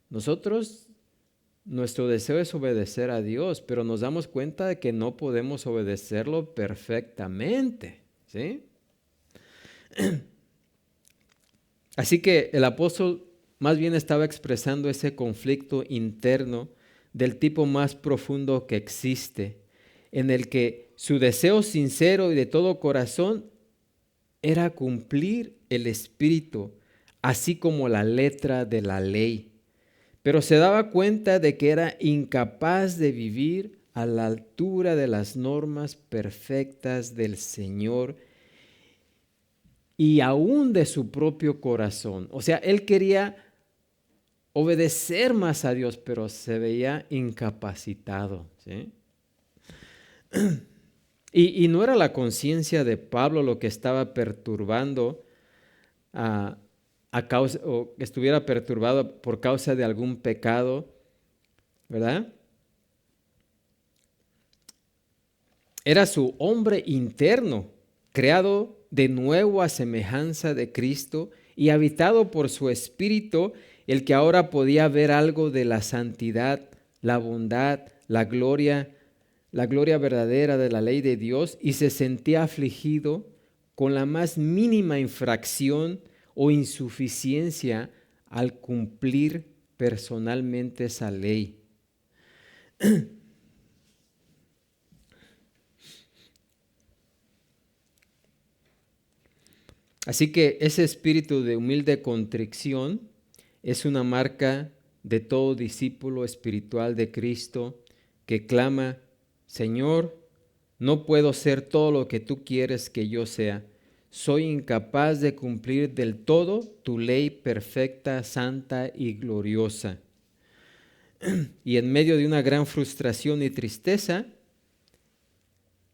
Nuestro deseo es obedecer a Dios, pero nos damos cuenta de que no podemos obedecerlo perfectamente, ¿sí? Así que el apóstol más bien estaba expresando ese conflicto interno del tipo más profundo que existe, en el que su deseo sincero y de todo corazón era cumplir el espíritu, así como la letra de la ley. Pero se daba cuenta de que era incapaz de vivir a la altura de las normas perfectas del Señor y aún de su propio corazón. O sea, él quería obedecer más a Dios, pero se veía incapacitado, ¿sí? Y no era la conciencia de Pablo lo que estaba perturbando a causa, o que estuviera perturbado por causa de algún pecado, ¿verdad? Era su hombre interno, creado de nuevo a semejanza de Cristo y habitado por su espíritu, el que ahora podía ver algo de la santidad, la bondad, la gloria verdadera de la ley de Dios y se sentía afligido con la más mínima infracción o insuficiencia al cumplir personalmente esa ley. Así que ese espíritu de humilde contrición es una marca de todo discípulo espiritual de Cristo que clama, Señor, no puedo ser todo lo que tú quieres que yo sea. Soy incapaz de cumplir del todo tu ley perfecta, santa y gloriosa. Y en medio de una gran frustración y tristeza,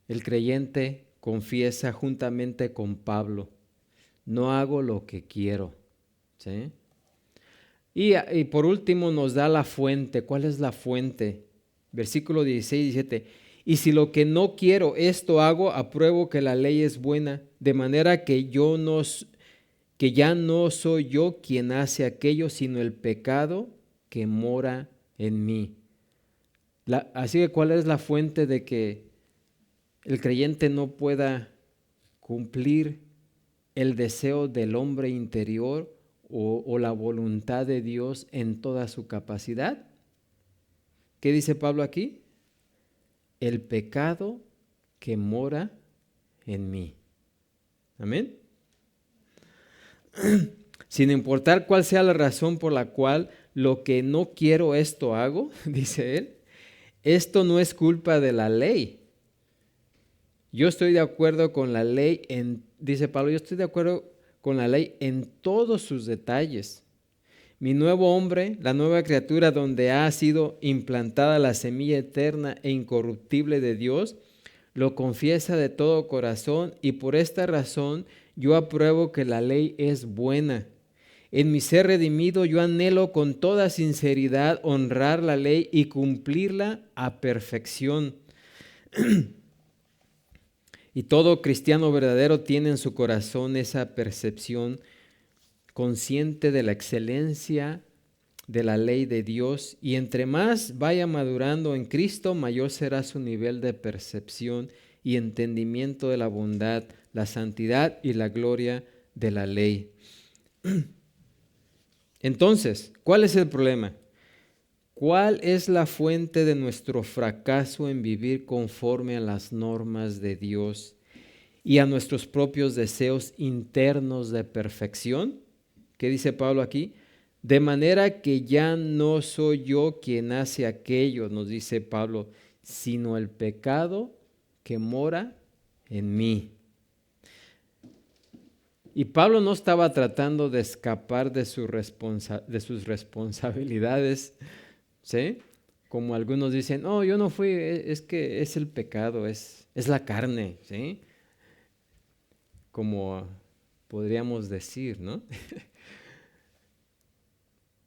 el creyente confiesa juntamente con Pablo, no hago lo que quiero, ¿sí? Y por último nos da la fuente. ¿Cuál es la fuente? Versículo 16 y 17. Y si lo que no quiero, esto hago, apruebo que la ley es buena, de manera que ya no soy yo quien hace aquello, sino el pecado que mora en mí. Así que, ¿cuál es la fuente de que el creyente no pueda cumplir el deseo del hombre interior o la voluntad de Dios en toda su capacidad? ¿Qué dice Pablo aquí? El pecado que mora en mí. Amén. Sin importar cuál sea la razón por la cual lo que no quiero esto hago, dice él, esto no es culpa de la ley. Yo estoy de acuerdo con la ley, dice Pablo, yo estoy de acuerdo con la ley en todos sus detalles. Mi nuevo hombre, la nueva criatura donde ha sido implantada la semilla eterna e incorruptible de Dios, lo confiesa de todo corazón y por esta razón yo apruebo que la ley es buena. En mi ser redimido yo anhelo con toda sinceridad honrar la ley y cumplirla a perfección. Y todo cristiano verdadero tiene en su corazón esa percepción consciente de la excelencia de la ley de Dios, y entre más vaya madurando en Cristo, mayor será su nivel de percepción y entendimiento de la bondad, la santidad y la gloria de la ley. Entonces, ¿cuál es el problema? ¿Cuál es la fuente de nuestro fracaso en vivir conforme a las normas de Dios y a nuestros propios deseos internos de perfección? ¿Qué dice Pablo aquí? De manera que ya no soy yo quien hace aquello, nos dice Pablo, sino el pecado que mora en mí. Y Pablo no estaba tratando de escapar de sus responsabilidades, ¿sí? Como algunos dicen, no, yo no fui, es que es el pecado, es la carne, ¿sí? Como podríamos decir, ¿no?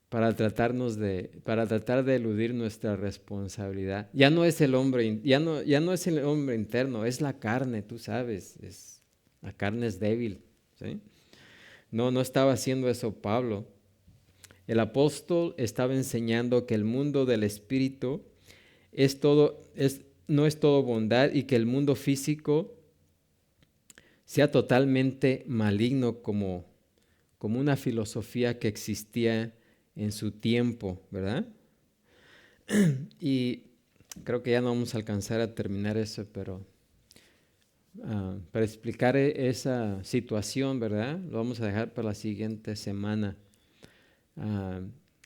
para tratar de eludir nuestra responsabilidad. Ya no es el hombre, ya no es el hombre interno, es la carne, tú sabes, la carne es débil, ¿sí? No estaba haciendo eso Pablo. El apóstol estaba enseñando que el mundo del espíritu no es todo bondad y que el mundo físico sea totalmente maligno como una filosofía que existía en su tiempo, ¿verdad? Y creo que ya no vamos a alcanzar a terminar eso, pero para explicar esa situación, ¿verdad? Lo vamos a dejar para la siguiente semana,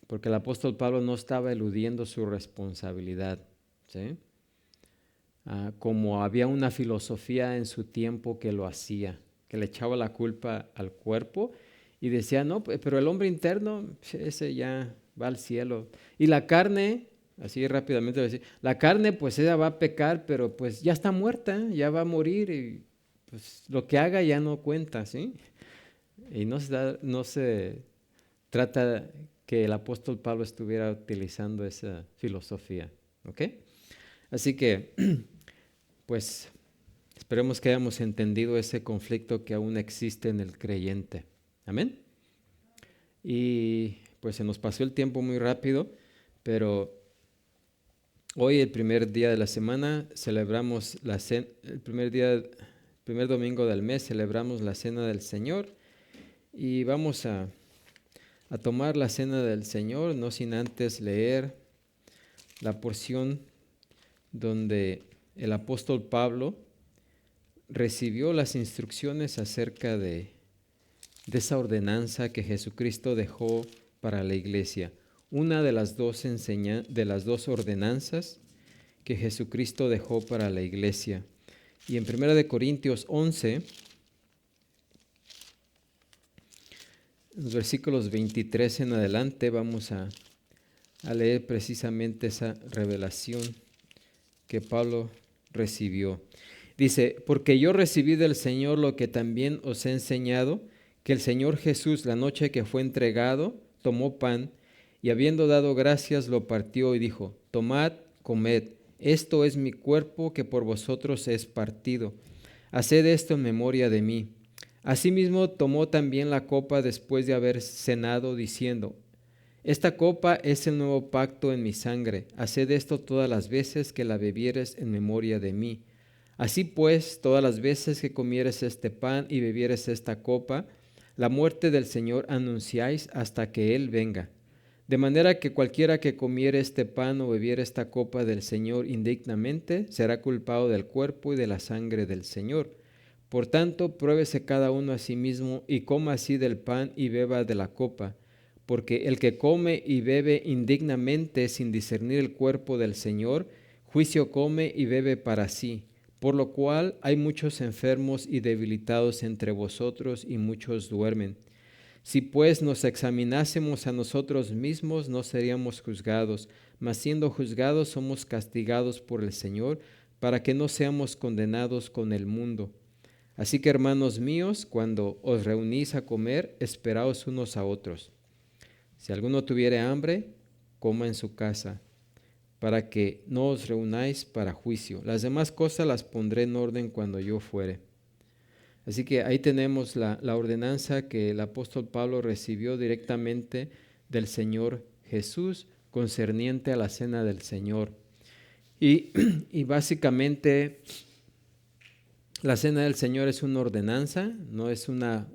porque el apóstol Pablo no estaba eludiendo su responsabilidad, ¿sí? Como había una filosofía en su tiempo que lo hacía, que le echaba la culpa al cuerpo y decía, no, pero el hombre interno, ese ya va al cielo. Y la carne, así rápidamente decir, la carne pues ella va a pecar, pero pues ya está muerta, ya va a morir y pues lo que haga ya no cuenta, ¿sí? Y no se trata que el apóstol Pablo estuviera utilizando esa filosofía, ¿ok? Así que, pues, esperemos que hayamos entendido ese conflicto que aún existe en el creyente. Amén. Y pues se nos pasó el tiempo muy rápido, pero hoy, el primer día de la semana, celebramos el primer domingo del mes, celebramos la Cena del Señor y vamos a tomar la Cena del Señor, no sin antes leer la porción donde el apóstol Pablo recibió las instrucciones acerca de esa ordenanza que Jesucristo dejó para la iglesia. Una de las dos ordenanzas que Jesucristo dejó para la iglesia. Y en 1 Corintios 11, los versículos 23 en adelante, vamos a leer precisamente esa revelación que Pablo recibió. Dice, porque yo recibí del Señor lo que también os he enseñado, que el Señor Jesús, la noche que fue entregado, tomó pan, y habiendo dado gracias, lo partió y dijo, tomad, comed, esto es mi cuerpo que por vosotros es partido. Haced esto en memoria de mí. Asimismo tomó también la copa después de haber cenado, diciendo, esta copa es el nuevo pacto en mi sangre. Haced esto todas las veces que la bebieres en memoria de mí. Así pues, todas las veces que comieres este pan y bebieres esta copa, la muerte del Señor anunciáis hasta que Él venga. De manera que cualquiera que comiere este pan o bebiere esta copa del Señor indignamente, será culpado del cuerpo y de la sangre del Señor. Por tanto, pruébese cada uno a sí mismo y coma así del pan y beba de la copa, porque el que come y bebe indignamente sin discernir el cuerpo del Señor, juicio come y bebe para sí. Por lo cual hay muchos enfermos y debilitados entre vosotros y muchos duermen. Si pues nos examinásemos a nosotros mismos, no seríamos juzgados, mas siendo juzgados somos castigados por el Señor, para que no seamos condenados con el mundo. Así que, hermanos míos, cuando os reunís a comer, esperaos unos a otros. Si alguno tuviere hambre, coma en su casa, para que no os reunáis para juicio. Las demás cosas las pondré en orden cuando yo fuere. Así que ahí tenemos la ordenanza que el apóstol Pablo recibió directamente del Señor Jesús concerniente a la cena del Señor. Y básicamente la cena del Señor es una ordenanza, no es una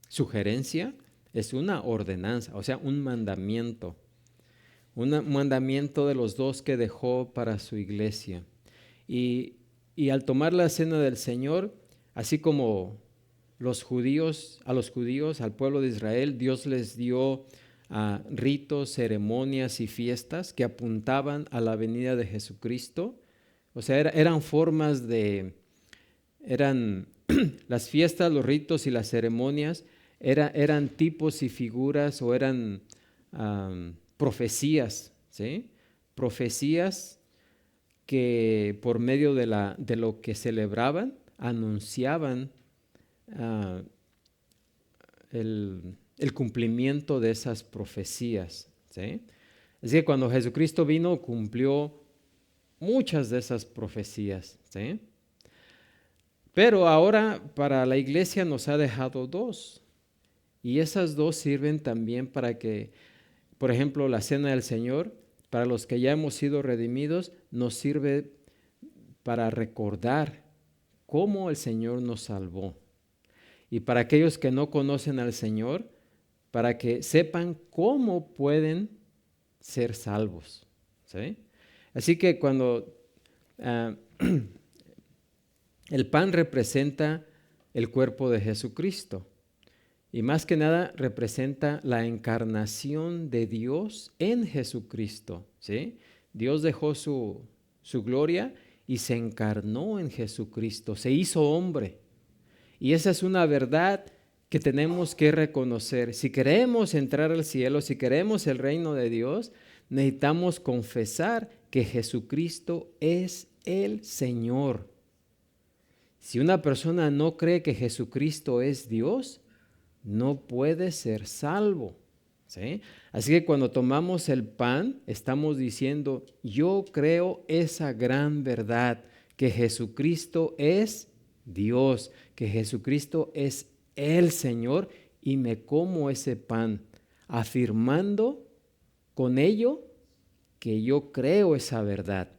sugerencia, es una ordenanza, o sea, un mandamiento de los dos que dejó para su iglesia. Y al tomar la cena del Señor, así como a los judíos, al pueblo de Israel, Dios les dio ritos, ceremonias y fiestas que apuntaban a la venida de Jesucristo. O sea, eran formas las fiestas, los ritos y las ceremonias eran tipos y figuras o eran profecías, ¿sí? Profecías que por medio de lo que celebraban, anunciaban el cumplimiento de esas profecías, ¿sí? Así que cuando Jesucristo vino, cumplió muchas de esas profecías, ¿sí? Pero ahora para la iglesia nos ha dejado dos, y esas dos sirven también para que, por ejemplo, la cena del Señor, para los que ya hemos sido redimidos, nos sirve para recordar cómo el Señor nos salvó. Y para aquellos que no conocen al Señor, para que sepan cómo pueden ser salvos, ¿sí? Así que cuando el pan representa el cuerpo de Jesucristo, y más que nada representa la encarnación de Dios en Jesucristo, ¿sí? Dios dejó su gloria y se encarnó en Jesucristo, se hizo hombre. Y esa es una verdad que tenemos que reconocer. Si queremos entrar al cielo, si queremos el reino de Dios, necesitamos confesar que Jesucristo es el Señor. Si una persona no cree que Jesucristo es Dios, no puede ser salvo, ¿sí? Así que cuando tomamos el pan, estamos diciendo, yo creo esa gran verdad, que Jesucristo es Dios, que Jesucristo es el Señor, y me como ese pan, afirmando con ello que yo creo esa verdad.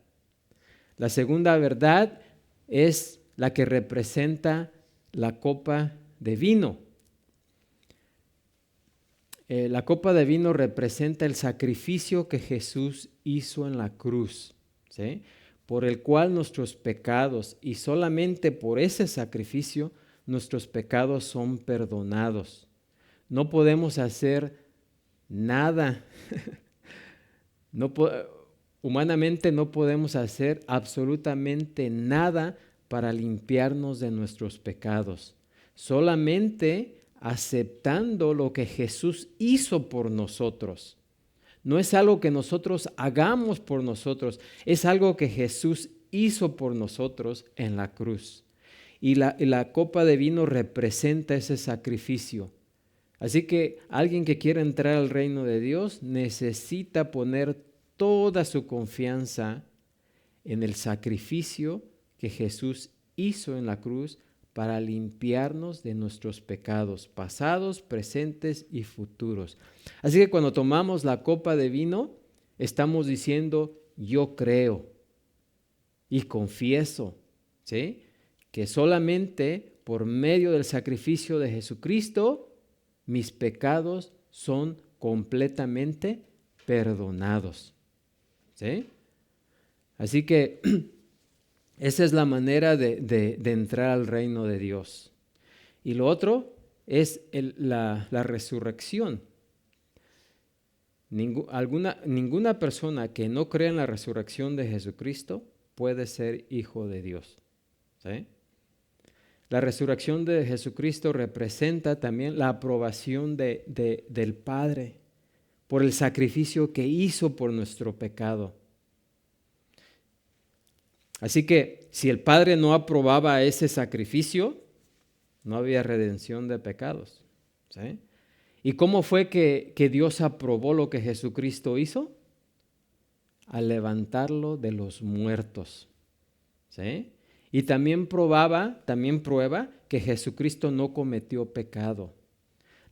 La segunda verdad es la que representa la copa de vino. La copa de vino representa el sacrificio que Jesús hizo en la cruz, ¿sí? Por el cual nuestros pecados, y solamente por ese sacrificio, nuestros pecados son perdonados. No podemos hacer nada. Humanamente no podemos hacer absolutamente nada para limpiarnos de nuestros pecados. Solamente aceptando lo que Jesús hizo por nosotros. No es algo que nosotros hagamos por nosotros, es algo que Jesús hizo por nosotros en la cruz. Y la copa de vino representa ese sacrificio. Así que alguien que quiera entrar al reino de Dios necesita poner toda su confianza en el sacrificio que Jesús hizo en la cruz para limpiarnos de nuestros pecados pasados, presentes y futuros. Así que cuando tomamos la copa de vino, estamos diciendo, yo creo y confieso, ¿sí?, que solamente por medio del sacrificio de Jesucristo, mis pecados son completamente perdonados, ¿sí? Así que esa es la manera de entrar al reino de Dios. Y lo otro es la resurrección. Ninguna persona que no cree en la resurrección de Jesucristo puede ser hijo de Dios. ¿Sí? La resurrección de Jesucristo representa también la aprobación del Padre por el sacrificio que hizo por nuestro pecado. Así que si el Padre no aprobaba ese sacrificio, no había redención de pecados. ¿Sí? ¿Y cómo fue que Dios aprobó lo que Jesucristo hizo? Al levantarlo de los muertos. ¿Sí? Y también prueba que Jesucristo no cometió pecado.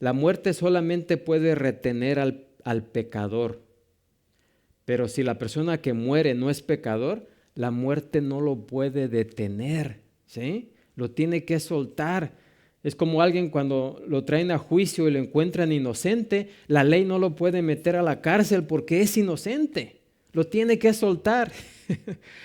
La muerte solamente puede retener al pecador. Pero si la persona que muere no es pecador, la muerte no lo puede detener. ¿Sí? Lo tiene que soltar. Es como alguien cuando lo traen a juicio y lo encuentran inocente, la ley no lo puede meter a la cárcel porque es inocente. Lo tiene que soltar.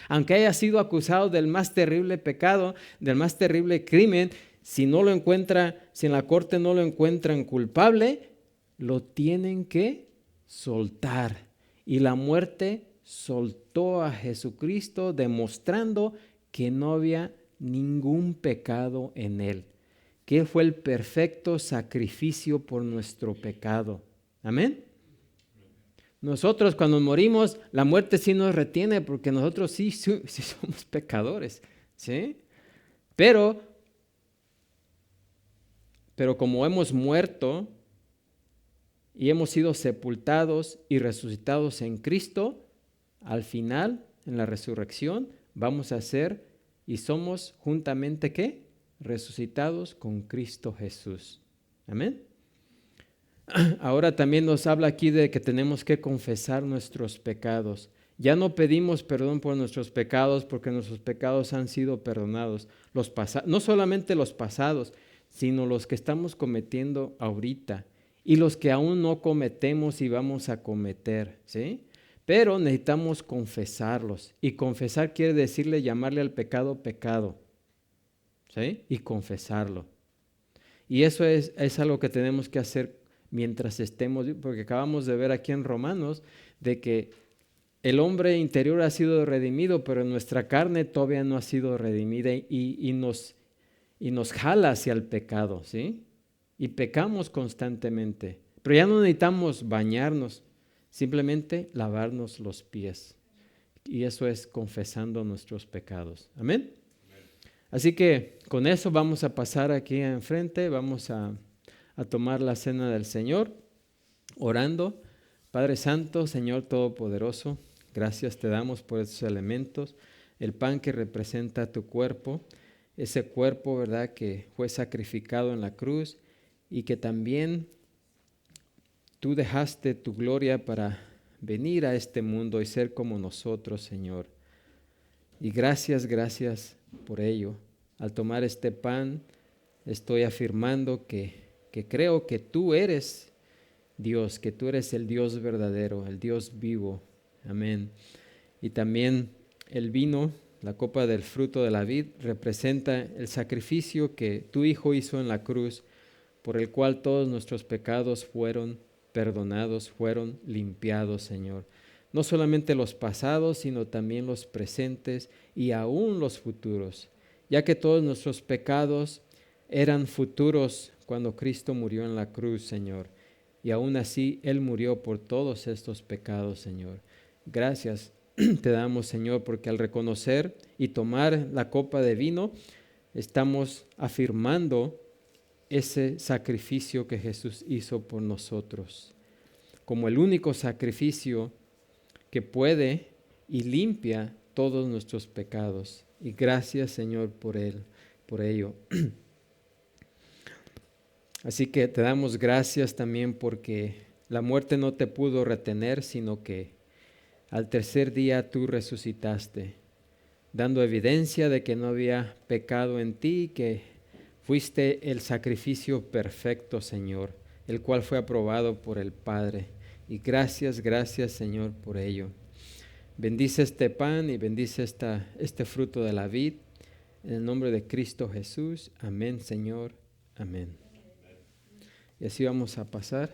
Aunque haya sido acusado del más terrible pecado, del más terrible crimen, si en la corte no lo encuentran culpable, lo tienen que soltar. Y la muerte soltó a Jesucristo, demostrando que no había ningún pecado en él, que él fue el perfecto sacrificio por nuestro pecado. Amén. Nosotros cuando morimos, la muerte sí nos retiene porque nosotros sí somos pecadores, ¿sí? Pero como hemos muerto y hemos sido sepultados y resucitados en Cristo, al final, en la resurrección, vamos a ser y somos juntamente, ¿qué? Resucitados con Cristo Jesús. Amén. Ahora también nos habla aquí de que tenemos que confesar nuestros pecados. Ya no pedimos perdón por nuestros pecados porque nuestros pecados han sido perdonados. No solamente los pasados, sino los que estamos cometiendo ahorita y los que aún no cometemos y vamos a cometer, ¿sí? Pero necesitamos confesarlos. Y confesar quiere decirle llamarle al pecado pecado, ¿sí? Y confesarlo. Y eso es algo que tenemos que hacer mientras estemos, porque acabamos de ver aquí en Romanos de que el hombre interior ha sido redimido, pero nuestra carne todavía no ha sido redimida y nos jala hacia el pecado, ¿sí? Y pecamos constantemente, pero ya no necesitamos bañarnos, simplemente lavarnos los pies. Y eso es confesando nuestros pecados. Amén. Así que con eso vamos a pasar aquí enfrente, vamos a tomar la cena del Señor, orando. Padre Santo, Señor Todopoderoso, gracias te damos por esos elementos, el pan que representa tu cuerpo, ese cuerpo, ¿verdad?, que fue sacrificado en la cruz y que también tú dejaste tu gloria para venir a este mundo y ser como nosotros, Señor. Y gracias por ello. Al tomar este pan, estoy afirmando que creo que tú eres Dios, que tú eres el Dios verdadero, el Dios vivo. Amén. Y también el vino, la copa del fruto de la vid, representa el sacrificio que tu Hijo hizo en la cruz, por el cual todos nuestros pecados fueron perdonados, fueron limpiados, Señor. No solamente los pasados, sino también los presentes y aún los futuros, ya que todos nuestros pecados eran futuros cuando Cristo murió en la cruz, Señor. Y aún así, Él murió por todos estos pecados, Señor. Gracias te damos, Señor, porque al reconocer y tomar la copa de vino, estamos afirmando ese sacrificio que Jesús hizo por nosotros, como el único sacrificio que puede y limpia todos nuestros pecados. Y gracias, Señor, por ello. Así que te damos gracias también porque la muerte no te pudo retener, sino que al tercer día tú resucitaste, dando evidencia de que no había pecado en ti, que fuiste el sacrificio perfecto, Señor, el cual fue aprobado por el Padre. Y gracias, Señor, por ello. Bendice este pan y bendice este fruto de la vid. En el nombre de Cristo Jesús. Amén, Señor. Amén. Y así vamos a pasar.